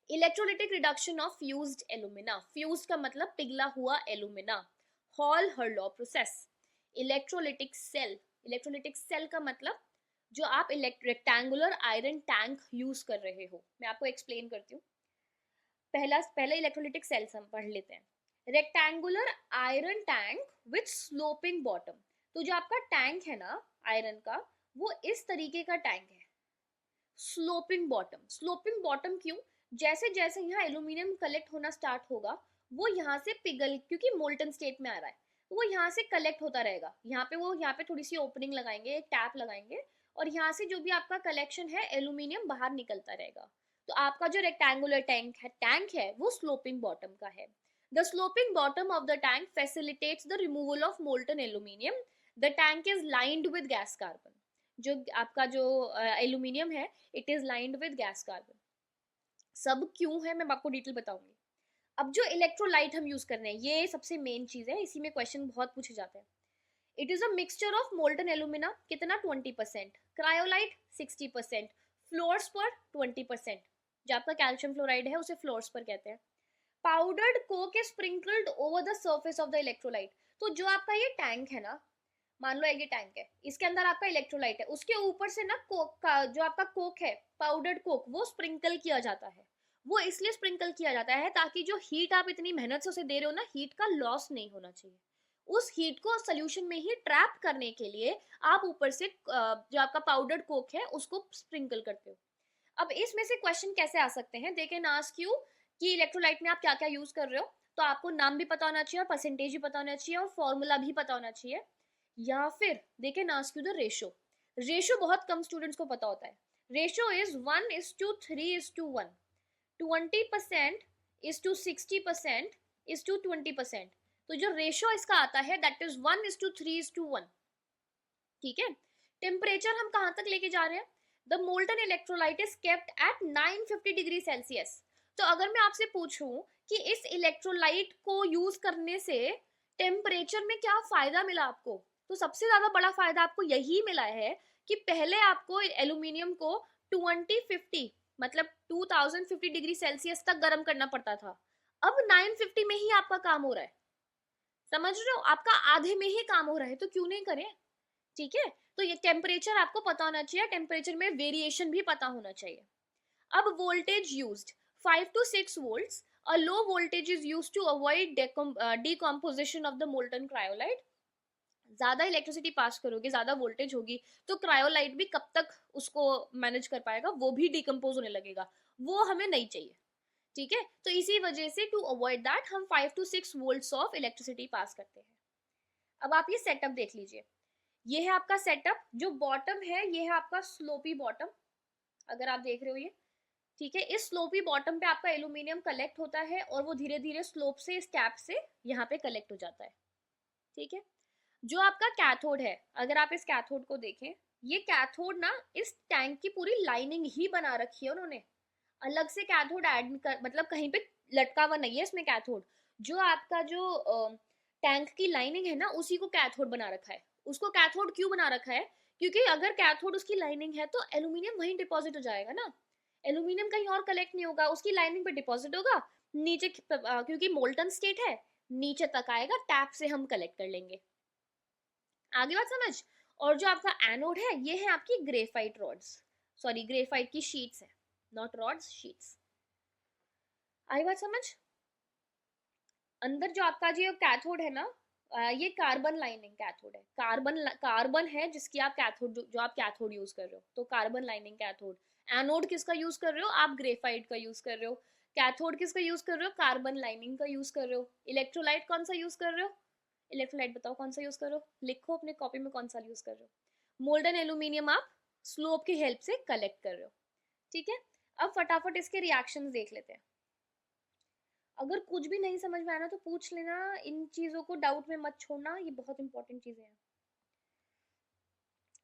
Electrolytic reduction of fused alumina, fused का मतलब पिघला हुआ alumina. Hall Heroult process. Electrolytic cell, electrolytic cell का मतलब जो आप रेक्टेंगुलर आयरन टैंक यूज कर रहे हो। मैं आपको एक्सप्लेन करती हूँ। पहले इलेक्ट्रोलिटिक सेल्स हम पढ़ लेते हैं। Rectangular iron tank with sloping bottom. तो जो आपका टैंक है ना आयरन का, वो इस तरीके का टैंक है, स्लोपिंग बॉटम। स्लोपिंग बॉटम क्यों? जैसे जैसे यहाँ एल्यूमिनियम कलेक्ट होना स्टार्ट होगा, वो यहाँ से पिघल, क्योंकि मोल्टन स्टेट में आ रहा है, तो वो यहाँ से कलेक्ट होता रहेगा। यहाँ पे थोड़ी सी ओपनिंग लगाएंगे, एक टैप लगाएंगे, और यहाँ से जो भी आपका कलेक्शन है एल्यूमिनियम बाहर निकलता रहेगा। तो आपका जो रेक्टेंगुलर टैंक है वो स्लोपिंग बॉटम का है। The sloping bottom of the tank facilitates the removal of molten aluminium. The tank is lined with gas carbon. जो आपका जो एल्यूमिनियम है, it is lined with gas carbon. सब क्यों है मैं आपको डिटेल बताऊंगी। अब जो इलेक्ट्रोलाइट हम यूज कर रहे हैं, ये सबसे मेन चीज है, इसी में क्वेश्चन बहुत पूछे जाते हैं। It is a mixture of molten alumina, कितना 20%, क्रायोलाइट 60%, फ्लोर्स पर 20%। जो आपका कैल्शियम फ्लोराइड है उसे फ्लोर्स पर कहते हैं। Powdered Coke is sprinkled over the surface of the electrolyte. तो जो आपका ये टैंक है ना, मान लो ये टैंक है, इसके अंदर आपका इलेक्ट्रोलाइट है, उसके ऊपर से ना कोक का जो आपका कोक है, पाउडर्ड कोक, वो स्प्रिंकल किया जाता है। वो इसलिए स्प्रिंकल किया जाता है ताकि जो हीट आप इतनी मेहनत से उसे दे रहे हो ना, हीट का लॉस नहीं होना चाहिए। उस हीट को सोल्यूशन में ही ट्रैप करने के लिए आप ऊपर से जो आपका पाउडर्ड कोक है उसको स्प्रिंकल करते हो। अब इसमें से क्वेश्चन कैसे आ सकते हैं, दे कैन आस्क यू कि इलेक्ट्रोलाइट में आप क्या क्या यूज कर रहे हो, तो आपको नाम भी पता होना चाहिए और परसेंटेज भी पता होना चाहिए और फॉर्मूला भी पता होना चाहिए। या फिर they can ask you the ratio. Ratio बहुत कम स्टूडेंट्स को पता होता है। Ratio is 1:3:1, 20% is to 60% is to 20%। तो जो रेशो इसका आता है दैट इज 1:3:1, ठीक है। टेम्परेचर हम कहां तक लेके जा रहे हैं? The molten electrolyte is kept at 950 degree Celsius. तो अगर मैं आपसे पूछूं कि इस इलेक्ट्रोलाइट को यूज करने से टेम्परेचर में क्या फायदा मिला आपको, तो सबसे ज्यादा बड़ा फायदा आपको यही मिला है कि पहले आपको एल्यूमिनियम को 2050 मतलब 2050 डिग्री सेल्सियस तक गर्म करना पड़ता था। अब 950 में ही आपका काम हो रहा है। समझ रहे हो? आपका आधे में ही काम हो रहा है, तो क्यों नहीं करें? ठीक है। तो ये टेम्परेचर आपको पता होना चाहिए, टेम्परेचर में वेरिएशन भी पता होना चाहिए। अब voltage used 5 to 6 volts. A low voltage is used to avoid decomposition of the molten cryolite. ज्यादा इलेक्ट्रिसिटी पास करोगे, ज्यादा वोल्टेज होगी, तो क्रायोलाइट भी कब तक उसको मैनेज कर पाएगा, वो भी डिकम्पोज होने लगेगा, वो हमें नहीं चाहिए, ठीक है। तो इसी वजह से टू अवॉइड दैट हम 5 to 6 volts of electricity pass करते हैं। अब आप ये सेटअप देख लीजिए, ये है आपका सेटअप। जो बॉटम है ये है आपका स्लोपी बॉटम, अगर आप देख रहे हो ये, ठीक है। इस स्लोपी बॉटम पे आपका एल्यूमिनियम कलेक्ट होता है और वो धीरे धीरे स्लोप से इस कैप से यहाँ पे कलेक्ट हो जाता है, ठीक है। जो आपका कैथोड है, अगर आप इस कैथोड को देखें, ये कैथोड ना इस टैंक की पूरी लाइनिंग ही बना रखी है उन्होंने, अलग से कैथोड ऐड कर, मतलब कहीं पे लटका हुआ नहीं है इसमें कैथोड। जो आपका जो टैंक की लाइनिंग है ना, उसी को कैथोड बना रखा है। उसको कैथोड क्यों बना रखा है? क्योंकि अगर कैथोड उसकी लाइनिंग है तो एल्यूमिनियम वहीं डिपॉजिट हो जाएगा ना, एल्यूमिनियम कहीं और कलेक्ट नहीं होगा, उसकी लाइनिंग पे डिपॉजिट होगा नीचे, क्योंकि मोल्टन स्टेट है, नीचे तक आएगा, टैप से हम कलेक्ट कर लेंगे। आगे बात समझ। और जो आपका एनोड है ये है आपकी ग्रेफाइट रॉड्स। सॉरी ग्रेफाइट की शीट्स है, नॉट रॉड्स, शीट्स। आई बात समझ? अंदर जो आपका जो कैथोड है ना, ये कार्बन लाइनिंग कैथोड है, कार्बन है जिसकी आप कैथोड जो आप कैथोड यूज कर रहे हो, तो कार्बन लाइनिंग कैथोड। एनोड किसका यूज कर रहे हो आप? ग्रेफाइट का यूज कर रहे हो। कैथोड किसका यूज कर रहे हो? कार्बन लाइनिंग का यूज कर रहे हो। इलेक्ट्रोलाइट कौन सा यूज कर रहे हो? इलेक्ट्रोलाइट बताओ कौन सा यूज कर रहे हो, लिखो अपने कॉपी में कौन सा यूज कर रहे हो। मोल्डन एल्यूमिनियम आप स्लोप की हेल्प से कलेक्ट कर रहे हो, ठीक है। अब फटाफट इसके रिएक्शंस देख लेते हैं। अगर कुछ भी नहीं समझ में आना तो पूछ लेना, इन चीजों को डाउट में मत छोड़ना, ये बहुत इंपॉर्टेंट चीजें हैं।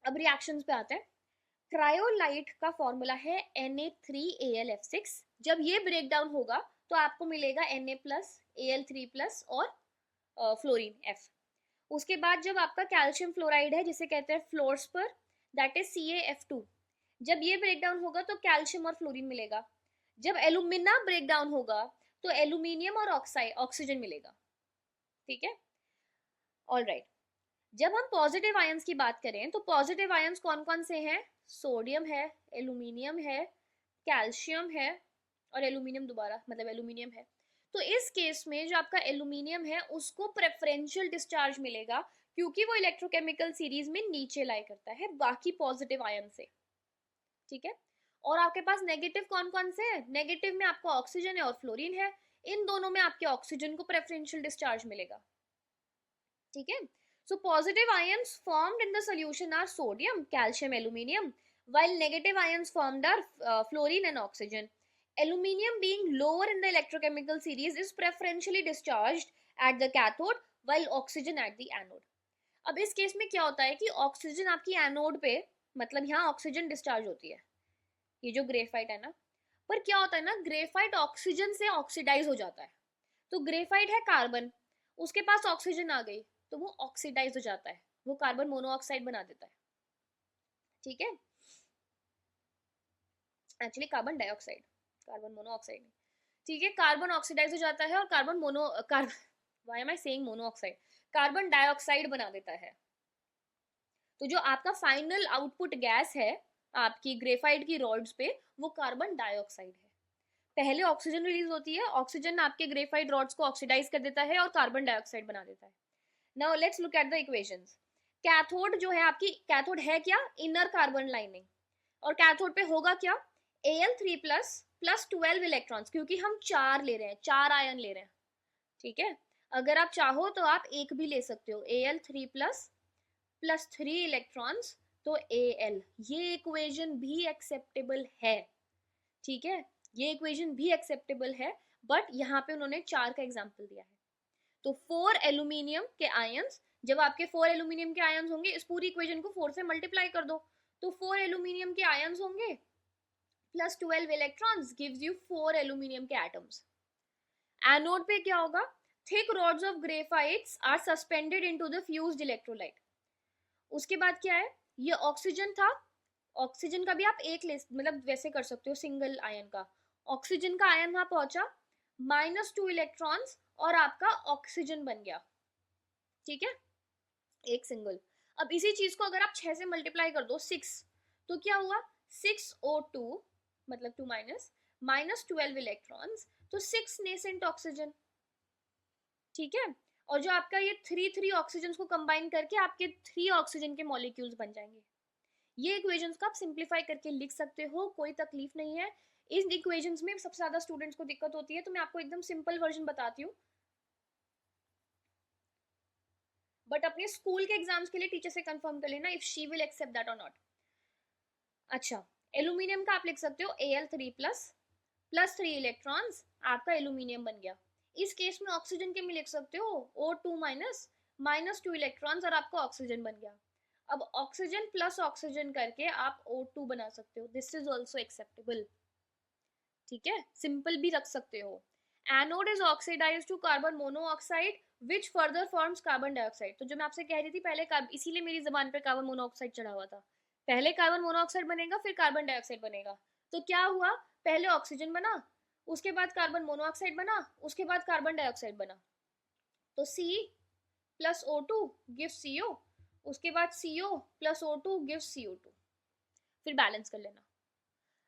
अब रिएक्शंस पे आते हैं। क्रायोलाइट का फॉर्मूला है Na3Al(F6). जब ये ब्रेक डाउन होगा तो आपको मिलेगा Na+Al3+ और फ्लोरीन F। उसके बाद जब आपका कैल्शियम फ्लोराइड है जिसे कहते हैं फ्लोर्सपर, दैट इज CaF2। जब ये ब्रेक डाउन होगा तो कैल्शियम और फ्लोरीन मिलेगा। जब एल्यूमिना ब्रेक डाउन होगा तो एल्यूमिनियम और ऑक्सीजन मिलेगा, ठीक है। ऑल राइट, जब हम पॉजिटिव आयंस की बात करें तो पॉजिटिव आयंस कौन कौन से हैं? सोडियम है, एल्यूमिनियम है, कैल्शियम है और एल्यूमिनियम दोबारा, मतलब एल्यूमिनियम है। तो इस केस में जो आपका एल्यूमिनियम है उसको प्रेफरेंशियल डिस्चार्ज मिलेगा क्योंकि वो इलेक्ट्रोकेमिकल सीरीज में नीचे लाई करता है बाकी पॉजिटिव आयन से, ठीक है। और आपके पास नेगेटिव कौन कौन से हैं? नेगेटिव में आपका ऑक्सीजन है और फ्लोरीन है, इन दोनों में आपके ऑक्सीजन को प्रेफरेंशियल डिस्चार्ज मिलेगा, ठीक है। So positive ions formed in the solution are sodium, calcium, aluminium, while negative ions formed are fluorine and oxygen. Aluminium being lower in the electrochemical series is preferentially discharged at the cathode while oxygen at the anode. अब इस केस में क्या होता है कि ऑक्सीजन आपकी एनोड पे, मतलब यहाँ ऑक्सीजन डिस्चार्ज होती है, ये जो ग्रेफाइट है ना, पर क्या होता है ना, ग्रेफाइट ऑक्सीजन से ऑक्सीडाइज हो जाता है। तो ग्रेफाइट है कार्बन, उसके पास ऑक्सीजन आ गई तो वो ऑक्सीडाइज हो जाता है, वो कार्बन मोनोऑक्साइड बना देता है, ठीक है। Actually carbon dioxide, carbon monoxide नहीं, ठीक है। कार्बन ऑक्सीडाइज हो जाता है और carbon mono why am I saying monoxide, carbon dioxide बना देता है। तो जो आपका फाइनल आउटपुट गैस है आपकी ग्रेफाइट की रॉड्स पे, वो कार्बन डाइऑक्साइड है। पहले ऑक्सीजन रिलीज होती है, ऑक्सीजन आपके ग्रेफाइट रॉड्स को ऑक्सीडाइज कर देता है और कार्बन डाइऑक्साइड बना देता है। Now let's look at the equations. Cathode जो है आपकी, कैथोड है क्या? Inner carbon lining. और कैथोड पे होगा क्या? Al3+ प्लस 12 इलेक्ट्रॉन्स, क्योंकि हम 4 ले रहे हैं, 4 आयन ले रहे हैं, ठीक है। अगर आप चाहो तो आप एक भी ले सकते हो, Al3+ प्लस 3 इलेक्ट्रॉन्स, तो Al। ये इक्वेशन भी एक्सेप्टेबल है, ठीक है, ये इक्वेशन भी एक्सेप्टेबल है, बट यहाँ पे उन्होंने 4 का एग्जाम्पल दिया है। तो 4 एल्यूमिनियम के आयंस, जब आपके 4 एल्यूमिनियम के आयंस होंगे, इस पूरी इक्वेशन को 4 से मल्टीप्लाई कर दो, तो 4 एल्यूमिनियम के आयंस होंगे plus 12 electrons gives you 4 aluminium के एटम्स। एनोड पे क्या होगा? Thick rods of graphites are suspended into the fused electrolyte. उसके बाद क्या है? ये ऑक्सीजन था, ऑक्सीजन का भी आप एक ले, मतलब वैसे कर सकते हो सिंगल आयन का, ऑक्सीजन का आयन वहां पहुंचा, -2 इलेक्ट्रॉन्स और आपका ऑक्सीजन बन गया, ठीक है, एक सिंगल। अब इसी चीज को अगर आप 6 से मल्टीप्लाई कर दो, 6, तो क्या हुआ? 6O2 मतलब 2 माइनस 12 इलेक्ट्रॉन्स, तो 6 नेसेंट ऑक्सीजन, ठीक है। और जो आपका ये 3 ऑक्सीजन को कंबाइन करके आपके 3 ऑक्सीजन के मॉलिक्यूल्स बन जाएंगे। ये इक्वेशंस को आप सिंप्लीफाई करके लिख सकते हो, कोई तकलीफ नहीं है। इन इक्वेशंस में सबसे ज्यादा स्टूडेंट्स को दिक्कत होती है, तो मैं आपको एकदम सिंपल वर्जन बताती हूँ, बट अपने स्कूल के एग्जाम्स के लिए टीचर से कंफर्म कर लेना if she will accept that और नॉट। अच्छा, एल्यूमिनियम का आप लिख सकते हो Al3+ प्लस 3 इलेक्ट्रॉन्स, आपका एल्यूमिनियम बन गया। इस केस में ऑक्सीजन के में लिख सकते हो O2 -2 इलेक्ट्रॉन्स और आपका ऑक्सीजन बन गया। अब ऑक्सीजन प्लस ऑक्सीजन करके आप O2 बना सकते हो, दिस इज ऑल्सो एक्सेप्टेबल, ठीक है, सिंपल भी रख सकते हो। Anode is oxidised to carbon monoxide which further forms carbon dioxide. तो जो मैं आपसे कह रही थी पहले, इसीलिए मेरी जबान पे कार्बन मोनोऑक्साइड चढ़ा हुआ था, पहले कार्बन मोनोऑक्साइड बनेगा फिर कार्बन डाइऑक्साइड बनेगा। तो क्या हुआ? पहले ऑक्सीजन बना, उसके बाद कार्बन मोनोऑक्साइड बना, उसके बाद कार्बन डाइऑक्साइड बना, तो C plus O2 gives CO, उसके बाद CO plus O2 gives CO2, फिर बैलेंस कर लेना,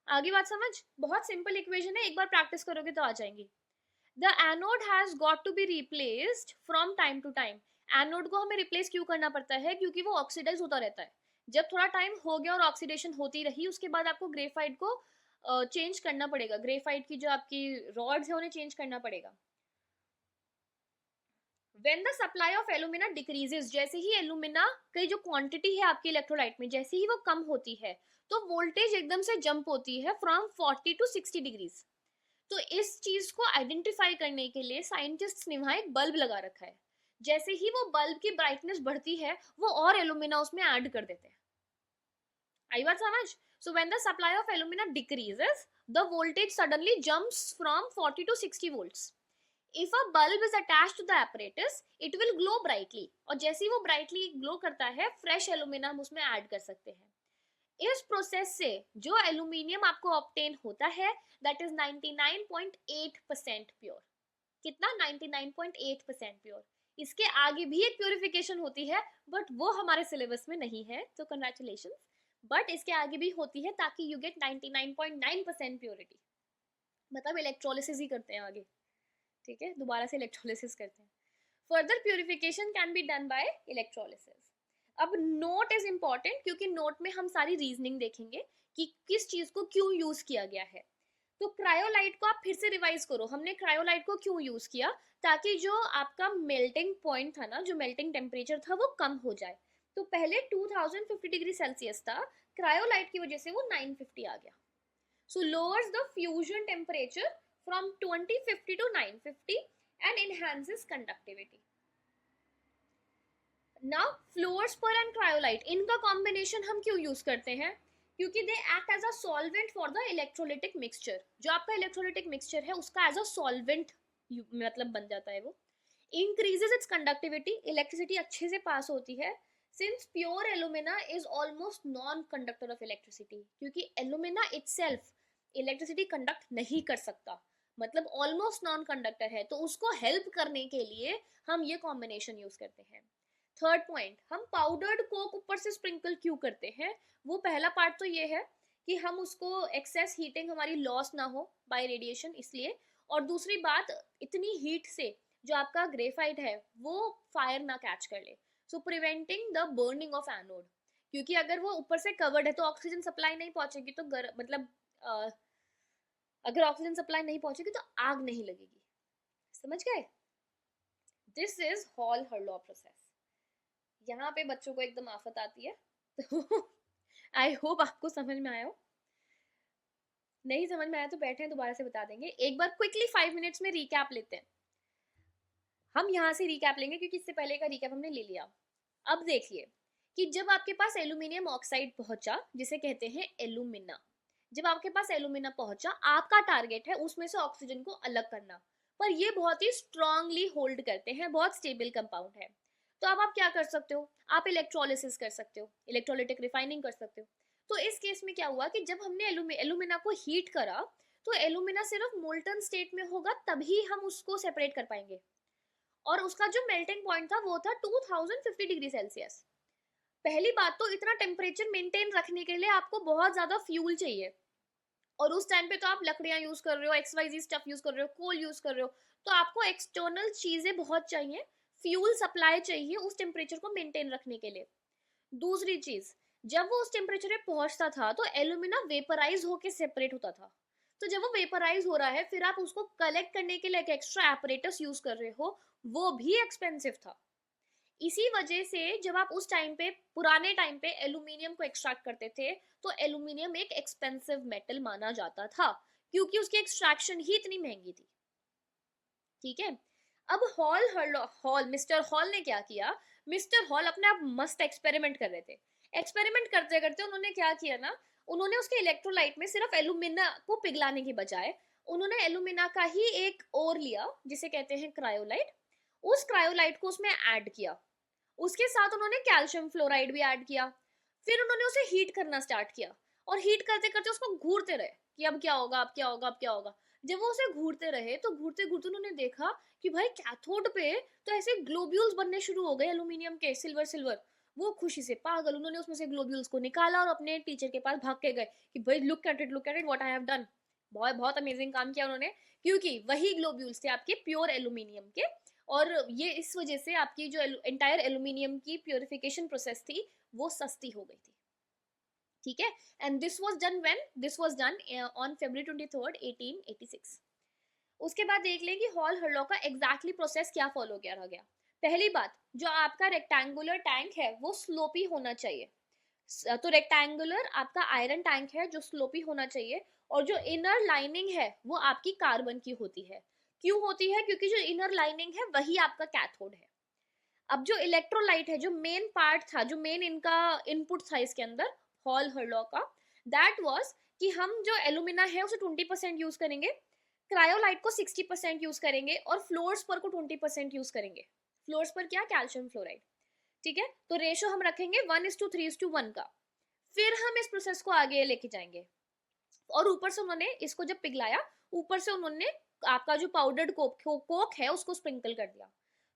आगे बात समझ? बहुत सिंपल इक्वेशन है, एक बार प्रैक्टिस करोगे तो आ जाएंगी. The anode has got to be replaced from time to time. Anode को हमें रिप्लेस क्यों करना पड़ता है? क्योंकि वो ऑक्सीडाइज होता रहता है. जब थोड़ा टाइम हो गया और ऑक्सीडेशन होती रही, उसके बाद आपको ग्रेफाइट को चेंज करना पड़ेगा. ग्रेफाइट की जो आपकी रॉड्स है उन्हें चेंज करना पड़ेगा. When the supply of alumina decreases, जैसे ही एलुमिना की जो क्वांटिटी है आपके इलेक्ट्रोलाइट में जैसे ही वो कम होती है, तो वोल्टेज एकदम से जंप होती है फ्रॉम 40 टू 60 डिग्रीज. तो इस चीज को आइडेंटिफाई करने के लिए साइंटिस्ट्स ने वहां एक बल्ब लगा रखा है. जैसे ही वो बल्ब की ब्राइटनेस बढ़ती है, वो और एलुमिना उसमें ऐड कर देते हैं. आई बात समझ? So when the supply of alumina decreases, the voltage suddenly jumps from 40 to 60 volts. If a bulb is attached to the apparatus, it will glow brightly. और जैसे ही वो brightly glow करता है, fresh alumina हम उसमें add कर सकते हैं. इस प्रोसेस से जो एल्यूमिनियम आपको ऑब्टेन होता है, दैट इज 99.8% प्योर. कितना? 99.8% प्योर. इसके आगे भी एक प्योरिफिकेशन होती है, बट वो हमारे सिलेबस में नहीं है, तो कंग्रेचुलेशन. बट इसके आगे भी होती है ताकि यू गेट 99.9% प्योरिटी. मतलब इलेक्ट्रोलिसिस ही करते हैं आगे. ठीक है, दोबारा से इलेक्ट्रोलिसिस करते हैं. Further purification can be done by electrolysis. अब नोट इज इंपॉर्टेंट, क्योंकि नोट में हम सारी रीजनिंग देखेंगे कि किस चीज को क्यों यूज किया गया है. तो क्रायोलाइट को आप फिर से रिवाइज करो. हमने क्रायोलाइट को क्यों यूज किया? ताकि जो आपका मेल्टिंग पॉइंट था ना, जो मेल्टिंग टेम्परेचर था, वो कम हो जाए. तो पहले 2050 डिग्री सेल्सियस था, क्रायोलाइट की वजह से वो 950 आ गया. So lowers the fusion temperature from 2050 to 950 and enhances conductivity. Now fluorspar and cryolite, इनका combination हम क्यों use करते हैं? क्योंकि they act as a solvent for the electrolytic mixture. जो आपका electrolytic mixture है उसका as a solvent मतलब बन जाता है वो. Increases its conductivity, electricity अच्छे से pass होती है. Since pure alumina is almost non-conductor of electricity, क्योंकि alumina itself इलेक्ट्रिसिटी कंडक्ट नहीं कर सकता, मतलब ऑलमोस्ट नॉन कंडक्टर है, तो उसको हेल्प करने के लिए हम ये कॉम्बिनेशन यूज करते हैं. थर्ड पॉइंट, हम पाउडर्ड कोक ऊपर से स्प्रिंकल क्यों करते हैं? वो पहला पार्ट तो ये है कि हम उसको एक्सेस हीटिंग हमारी लॉस ना हो बाय रेडिएशन, इसलिए. और दूसरी बात, इतनी हीट से जो आपका ग्रेफाइट है वो फायर ना कैच कर ले, so preventing the burning of anode. क्योंकि अगर वो ऊपर से कवर्ड है तो ऑक्सीजन सप्लाई नहीं पहुंचेगी, तो मतलब अगर ऑक्सीजन सप्लाई नहीं पहुंचेगी तो आग नहीं लगेगी. समझ गए? This is Hall Heroult process. यहाँ पे बच्चों को एकदम आफत आती है, तो आई होप आपको समझ में आया हो. नहीं समझ में आया तो बैठे दोबारा से बता देंगे. एक बार क्विकली 5 मिनट्स में रिकैप लेते हैं. हम यहाँ से रिकैप लेंगे क्योंकि इससे पहले का रिकैप हमने ले लिया. अब देखिए कि जब आपके पास एल्यूमिनियम ऑक्साइड पहुंचा, जिसे कहते हैं एल्यूमिना, जब आपके पास एल्यूमिना पहुंचा, आपका टारगेट है उसमें से ऑक्सीजन को अलग करना. पर ये बहुत ही स्ट्रांगली होल्ड करते हैं, बहुत स्टेबल कंपाउंड है. तो अब आप क्या कर सकते हो? आप इलेक्ट्रोलिसिस कर सकते हो, इलेक्ट्रोलिटिक रिफाइनिंग कर सकते हो. तो इस केस में क्या हुआ कि जब हमने एल्यूमिना को हीट करा, तो एल्यूमिना सिर्फ मोल्टन स्टेट में होगा, तभी हम उसको सेपरेट कर पाएंगे. और उसका जो मेल्टिंग पॉइंट था वो था 2050 डिग्री सेल्सियस. पहली बात तो इतना टेम्परेचर मेंटेन रखने के लिए आपको बहुत ज्यादा फ्यूल चाहिए, और उस टाइम पे तो आप लकड़ियां यूज कर रहे हो, XYZ स्टफ यूज कर रहे हो, कोल यूज कर रहे हो, तो आपको एक्सटर्नल चीजें बहुत चाहिए, फ्यूल सप्लाई चाहिए उस टेम्परेचर को मेंटेन रखने के लिए. दूसरी चीज, जब वो उस टेम्परेचर पे पहुंचता था तो एल्यूमिना वेपराइज होके सेपरेट होता था. तो जब वो वेपराइज हो रहा है, फिर आप उसको कलेक्ट करने के लिए एक एक्स्ट्रा एपरेटस यूज कर रहे हो, वो भी एक्सपेंसिव था. इसी वजह से जब आप उस टाइम पे, पुराने टाइम पे एल्यूमिनियम को एक्सट्रैक्ट करते थे, तो एल्यूमिनियम एक एक्सपेंसिव मेटल माना जाता था, क्योंकि उसकी एक्सट्रैक्शन ही इतनी महंगी थी. ठीक है. अब मिस्टर हॉल ने क्या किया? मिस्टर हॉल अपने आप मस्त एक्सपेरिमेंट कर रहे थे. एक्सपेरिमेंट करते करते उन्होंने क्या किया ना, उन्होंने उसके इलेक्ट्रोलाइट में सिर्फ एल्यूमिना को पिघलाने की बजाय उन्होंने एल्यूमिना का ही एक और लिया, जिसे कहते हैं क्रायोलाइट. उस क्रायोलाइट को उसमें ऐड किया, उसके साथ उन्होंने कैल्शियम फ्लोराइड भी ऐड किया. फिर उन्होंने उसे हीट करना स्टार्ट किया, और हीट करते करते उसको घूरते रहे कि अब क्या होगा, अब क्या होगा, अब क्या होगा. जब वो उसे घूरते रहे, तो घूरते घूरते उन्होंने देखा कि भाई कैथोड पे तो ऐसे ग्लोब्यूल्स बनने शुरू हो गए एल्यूमिनियम के, सिल्वर सिल्वर. वो खुशी से पागल, उन्होंने उसमें से ग्लोब्यूल्स को निकाला और अपने टीचर के पास भाग के गए कि भाई look at it what I have done. बहुत बहुत अमेजिंग काम किया उन्होंने, क्योंकि वही ग्लोब्यूल्स थे आपके प्योर एल्यूमिनियम के, और ये इस वजह से आपकी जो एंटायर एल्यूमिनियम की प्योरिफिकेशन प्रोसेस थी वो सस्ती हो गई थी। ठीक है, and this was done on February 23, 1886। उसके बाद देख लें कि हॉल हर्लॉक का एग्जैक्टली प्रोसेस क्या फॉलो किया रह गया। पहली बात, जो आपका रेक्टेंगुलर टैंक है वो स्लोपी होना चाहिए। तो रेक्टेंगुलर आपका आयरन टैंक है जो स्लोपी होना चाहिए, और जो इनर लाइनिंग है वो आपकी कार्बन की होती है। क्यों होती है? क्योंकि जो इनर लाइनिंग है वही आपका कैथोड है। अब जो इलेक्ट्रोलाइट है, जो मेन पार्ट था, जो मेन इनका इनपुट था इसके अंदर हॉल हर्लॉक का, दैट वाज कि हम जो एलुमिना है उसे 20% यूज करेंगे, क्रायोलाइट को 60% यूज करेंगे, और फ्लोर्सपर को 20% यूज करेंगे। फ्लोर्सपर क्या? Calcium fluoride. ठीक है, तो रेशो हम रखेंगे 1:3:1 का। फिर हम इस प्रोसेस को आगे लेके जाएंगे, और ऊपर से उन्होंने इसको जब पिघलाया, ऊपर से उन्होंने आपका जो पाउडर्ड कोक है उसको स्प्रिंकल कर दिया।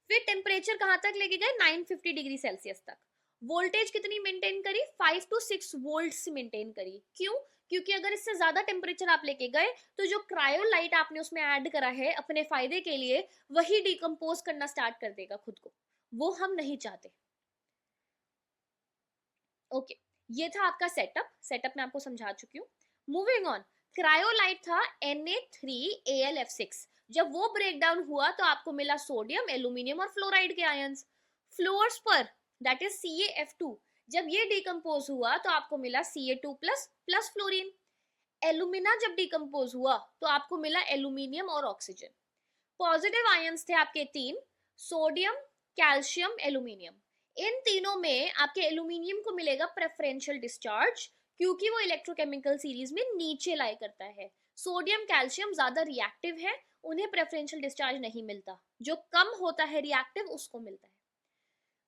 फिर टेम्परेचर कहां तक लेके गए? 950 डिग्री सेल्सियस तक। वोल्टेज कितनी मेंटेन करी? 5 to 6 वोल्ट मेंटेन करी। क्यों? क्योंकि अगर इससे ज्यादा टेम्परेचर आप लेके गए तो जो क्रायोलाइट आपने उसमें ऐड करा है अपने फायदे के लिए, वही डिकम्पोज करना स्टार्ट कर देगा खुद को, वो हम नहीं चाहते। ओके, ये था आपका सेटअप मैं आपको समझा चुकी हूँ। मूविंग ऑन, क्रायोलाइट था Na3Al(F6). जब वो ब्रेक डाउन हुआ तो आपको मिला सोडियम, एल्यूमिनियम और फ्लोराइड के आयंस। फ्लोर्स पर दैट इज CaF2, जब ये डिकम्पोज हुआ तो आपको मिला Ca2 प्लस फ्लोरीन। एल्यूमिना जब डिकम्पोज हुआ तो आपको मिला एल्यूमिनियम और ऑक्सीजन। पॉजिटिव आयंस थे आपके 3, सोडियम, कैल्शियम, एल्यूमिनियम। इन तीनों में आपके एल्यूमिनियम को मिलेगा प्रेफरेंशियल डिस्चार्ज, क्योंकि वो इलेक्ट्रोकेमिकल सीरीज में नीचे लाई करता है। सोडियम कैल्शियम ज्यादा रिएक्टिव है, उन्हें प्रेफरेंशियल डिस्चार्ज नहीं मिलता, जो कम होता है रिएक्टिव उसको मिलता है।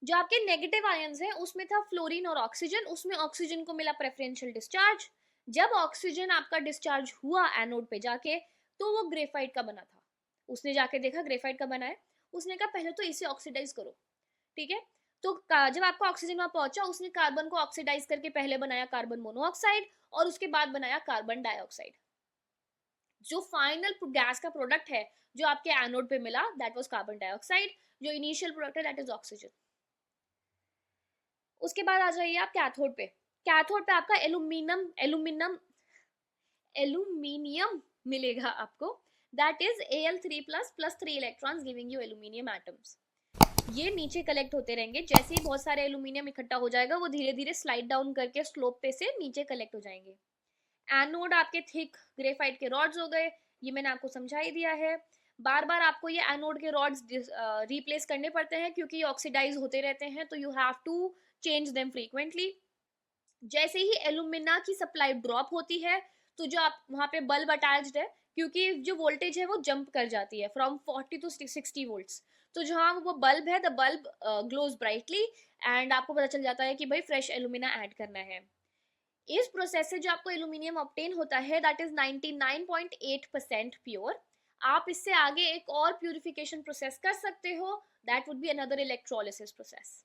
जो आपके नेगेटिव आयंस है उसमें था फ्लोरीन और ऑक्सीजन, उसमें ऑक्सीजन को मिला प्रेफरेंशियल डिस्चार्ज। जब ऑक्सीजन आपका डिस्चार्ज हुआ एनोड पे जाके, तो वो ग्रेफाइट का बना था। उसने जाके देखा ग्रेफाइट का बना है, उसने कहा पहले तो इसे ऑक्सीडाइज करो। ठीक है, तो जब आपका ऑक्सीजन वहां पहुंचा, उसने कार्बन को ऑक्सीडाइज करके पहले बनाया कार्बन मोनोऑक्साइड, और उसके बाद बनाया कार्बन डाइऑक्साइड। जो फाइनल गैस का प्रोडक्ट है जो आपके एनोड पे मिला, दैट वाज कार्बन डाइऑक्साइड। जो इनिशियल प्रोडक्ट है दैट इज ऑक्सीजन। उसके बाद आ जाइए आप कैथोड पे। कैथोड पे आपका एल्यूमिनियम मिलेगा आपको, that is Al3+ 3 electrons giving you aluminium atoms. ये नीचे कलेक्ट होते रहेंगे, जैसे ही बहुत सारे एल्यूमिनियम इकट्ठा हो जाएगा वो धीरे धीरे स्लाइड डाउन करके स्लोप पे से नीचे कलेक्ट हो जाएंगे। एनोड आपके थिक ग्रेफाइट के रॉड्स हो गए, ये मैंने आपको समझा ही दिया है। बार बार आपको ये एनोड के रॉड्स रिप्लेस करने पड़ते हैं क्योंकि ये ऑक्सीडाइज होते रहते हैं, तो you have to change them frequently. जैसे ही एल्यूमिना की सप्लाई ड्रॉप होती है, तो जो आप वहां पे बल्ब अटैच्ड है, क्योंकि जो वोल्टेज है वो जंप कर जाती है फ्रॉम 40 to 60 वोल्ट्स, तो जहां वो बल्ब है the bulb glows brightly, and आपको पता चल जाता है कि भाई फ्रेश एल्यूमिना ऐड करना है। इस प्रोसेस से जो आपको एल्यूमिनियम ऑब्टेन होता है दैट इज 99.8% प्योर। आप इससे आगे एक और प्यूरिफिकेशन प्रोसेस कर सकते हो, that would be another electrolysis process.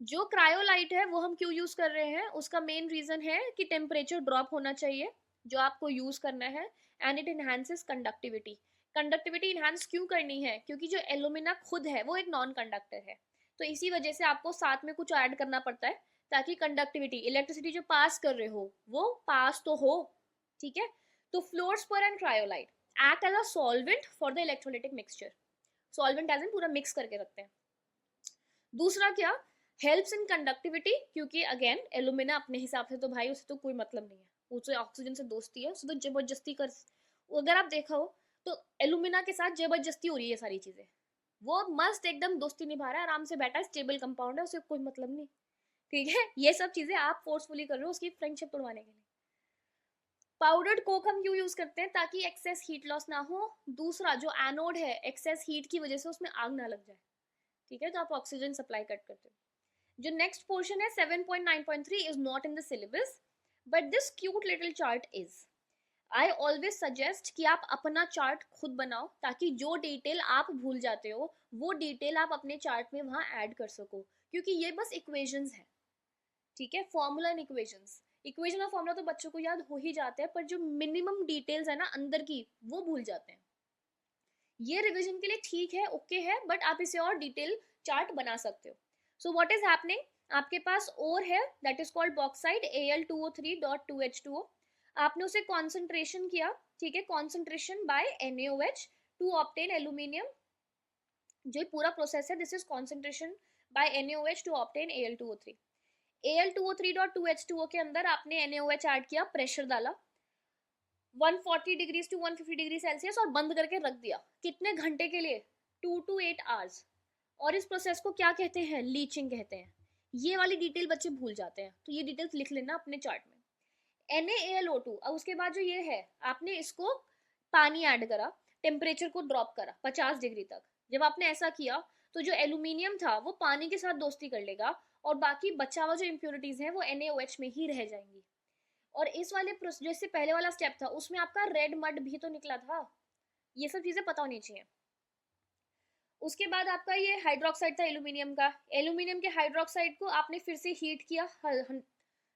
जो क्रायोलाइट है वो हम क्यों यूज कर रहे हैं, उसका मेन रीजन है कि टेम्परेचर ड्रॉप होना चाहिए जो आपको यूज करना है, and it enhances conductivity. Conductivity enhance क्यों करनी है? क्योंकि जो एल्यूमिना खुद है वो एक नॉन कंडक्टर है, तो इसी वजह से आपको साथ में कुछ ऐड करना पड़ता है ताकि कंडक्टिविटी, इलेक्ट्रिसिटी जो पास कर रहे हो वो पास तो हो। ठीक है, तो fluorspar and cryolite act as a solvent for the electrolytic mixture. Solvent as in पूरा मिक्स करके रखते हैं। दूसरा क्या? हेल्प्स इन कंडक्टिविटी, क्योंकि अगेन एल्यूमिना अपने हिसाब से तो भाई उसे तो कोई मतलब नहीं है, उसे ऑक्सीजन से दोस्ती है, उसे तो जबरदस्ती कर, अगर आप देखा हो तो एल्यूमिना के साथ जबरदस्ती हो रही है सारी चीजें। वो मस्त एकदम दोस्ती निभा रहा है, आराम से बैठा है, स्टेबल कंपाउंड है, उसे कोई मतलब नहीं। ठीक है, ये सब चीजें आप फोर्सफुली कर रहे हो उसकी फ्रेंडशिप तोड़वाने के लिए। पाउडर्ड कोक हम क्यों यूज करते हैं? ताकि एक्सेस हीट लॉस ना हो। दूसरा, जो एनोड है एक्सेस हीट की वजह से उसमें आग ना लग जाए। ठीक है, तो आप ऑक्सीजन सप्लाई कट करते हो। जो नेक्स्ट पोर्शन है 7.9.3 is not in the syllabus, but this cute little chart is. I always suggest कि आप अपना चार्ट खुद बनाओ, ताकि जो डिटेल आप भूल जाते हो वो डिटेल आप अपने चार्ट में वहां ऐड कर सको, क्योंकि ये बस इक्वेशंस हैं, ठीक है, फॉर्मूला एंड इक्वेशंस। इक्वेशन और फॉर्मूला तो बच्चों को याद हो ही जाते हैं, पर जो मिनिमम डिटेल्स है ना अंदर की, वो भूल जाते हैं। ये रिवीजन के लिए ठीक है, ओके है, बट आप इसे और डिटेल चार्ट बना सकते हो। सो व्हाट इज हैपनिंग, आपके पास ओर है that is called bauxite Al2O3.2H2O। आपने उसे कॉन्सेंट्रेशन किया, ठीक है, concentration by NaOH to obtain aluminium. जो पूरा प्रोसेस है, this is concentration by NaOH to obtain Al2O3। Al2O3.2H2O के अंदर आपने NaOH ऐड किया, प्रेशर डाला 140 डिग्री टू 150 डिग्री सेल्सियस और बंद करके रख दिया। कितने घंटे के लिए? 2 to 8 आवर्स। और इस प्रोसेस को क्या कहते हैं? लीचिंग कहते हैं। ये वाली डिटेल बच्चे भूल जाते हैं, तो ये डिटेल्स लिख लेना अपने चार्ट में। NaAlO2, अब उसके बाद जो ये है, आपने इसको पानी ऐड करा, टेम्परेचर को ड्रॉप करा 50 डिग्री तक। जब आपने ऐसा किया तो जो एल्यूमिनियम था वो पानी के साथ दोस्ती कर लेगा और बाकी बचा हुआ जो इम्प्योरिटीज हैं वो NaOH में ही रह जाएंगी। और इस वाले जैसे पहले वाला स्टेप था उसमें आपका रेड मड भी तो निकला था। ये सब चीजें पता होनी चाहिए। उसके बाद आपका ये हाइड्रोक्साइड था एल्यूमिनियम का। एल्यूमिनियम के हाइड्रोक्साइड को आपने फिर से हीट किया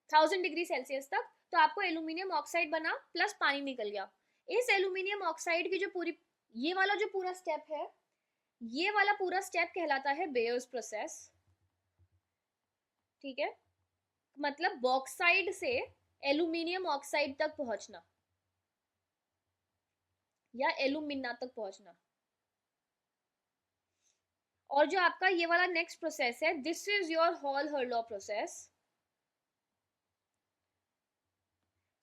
1000 डिग्री सेल्सियस तक, तो आपको एल्यूमिनियम ऑक्साइड बना प्लस पानी निकल गया। इस एल्यूमिनियम ऑक्साइड की जो पूरी ये वाला जो पूरा स्टेप है, ये वाला पूरा स्टेप कहलाता है बेयर्स प्रोसेस, ठीक है। मतलब बॉक्साइड से एल्यूमिनियम ऑक्साइड तक पहुंचना या एल्यूमिना तक पहुंचना। और जो आपका ये वाला नेक्स्ट प्रोसेस है, this is your Hall Heroult process.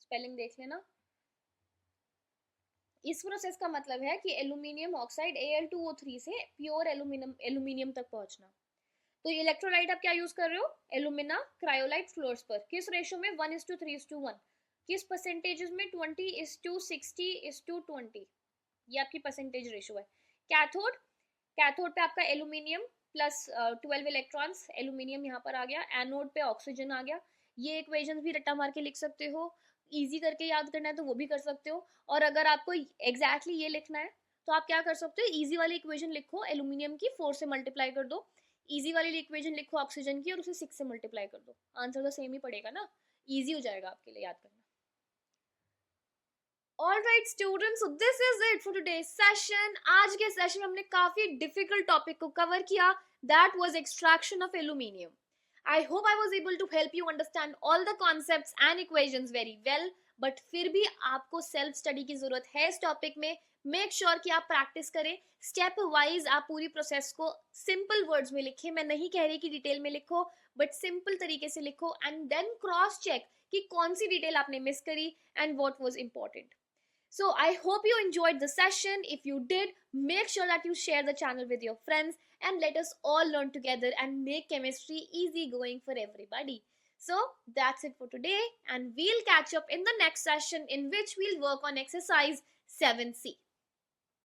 Spelling देख लेना। इस प्रोसेस का मतलब है कि एल्यूमिनियम ऑक्साइड Al2O3 से प्योर एल्यूमिनियम तक पहुंचना। तो इलेक्ट्रोलाइट आप क्या यूज कर रहे हो? एल्यूमिना क्रायोलाइट फ्लोर्स पर। किस रेशो में? 1:3:1। किस परसेंटेजेस में? 20:60:20। ये आपकी परसेंटेज रेशो है। कैथोड, कैथोड पे आपका एल्यूमिनियम प्लस 12 इलेक्ट्रॉन्स, एल्यूमिनियम यहाँ पर आ गया। एनोड पे ऑक्सीजन आ गया। ये इक्वेशंस भी रट्टा मार के लिख सकते हो, इजी करके याद करना है तो वो भी कर सकते हो। और अगर आपको एग्जैक्टली ये लिखना है तो आप क्या कर सकते हो, इजी वाली इक्वेशन लिखो, एल्यूमिनियम की 4 से मल्टीप्लाई कर दो। इजी वाली इक्वेशन लिखो ऑक्सीजन की और उसे 6 से मल्टीप्लाई कर दो। आंसर तो सेम ही पड़ेगा ना, इजी हो जाएगा आपके लिए याद करना। Alright students, so this is it for today's session. आज के सेशन में हमने काफी डिफिकल्ट टॉपिक को कवर किया, that was extraction of aluminium. I hope I was able to help you understand all the concepts and equations very well. But फिर भी आपको सेल्फ स्टडी की जरूरत है इस टॉपिक में। मेक श्योर कि आप प्रैक्टिस करें, स्टेप वाइज आप पूरी प्रोसेस को सिंपल वर्ड्स में लिखें। मैं नहीं कह रही कि डिटेल में लिखो, बट सिंपल तरीके से लिखो एंड देन क्रॉस चेक कि कौन सी डिटेल आपने मिस करी and what was important. So I hope you enjoyed the session. If you did, make sure that you share the channel with your friends and let us all learn together and make chemistry easy going for everybody. So that's it for today, and we'll catch up in the next session in which we'll work on exercise 7C.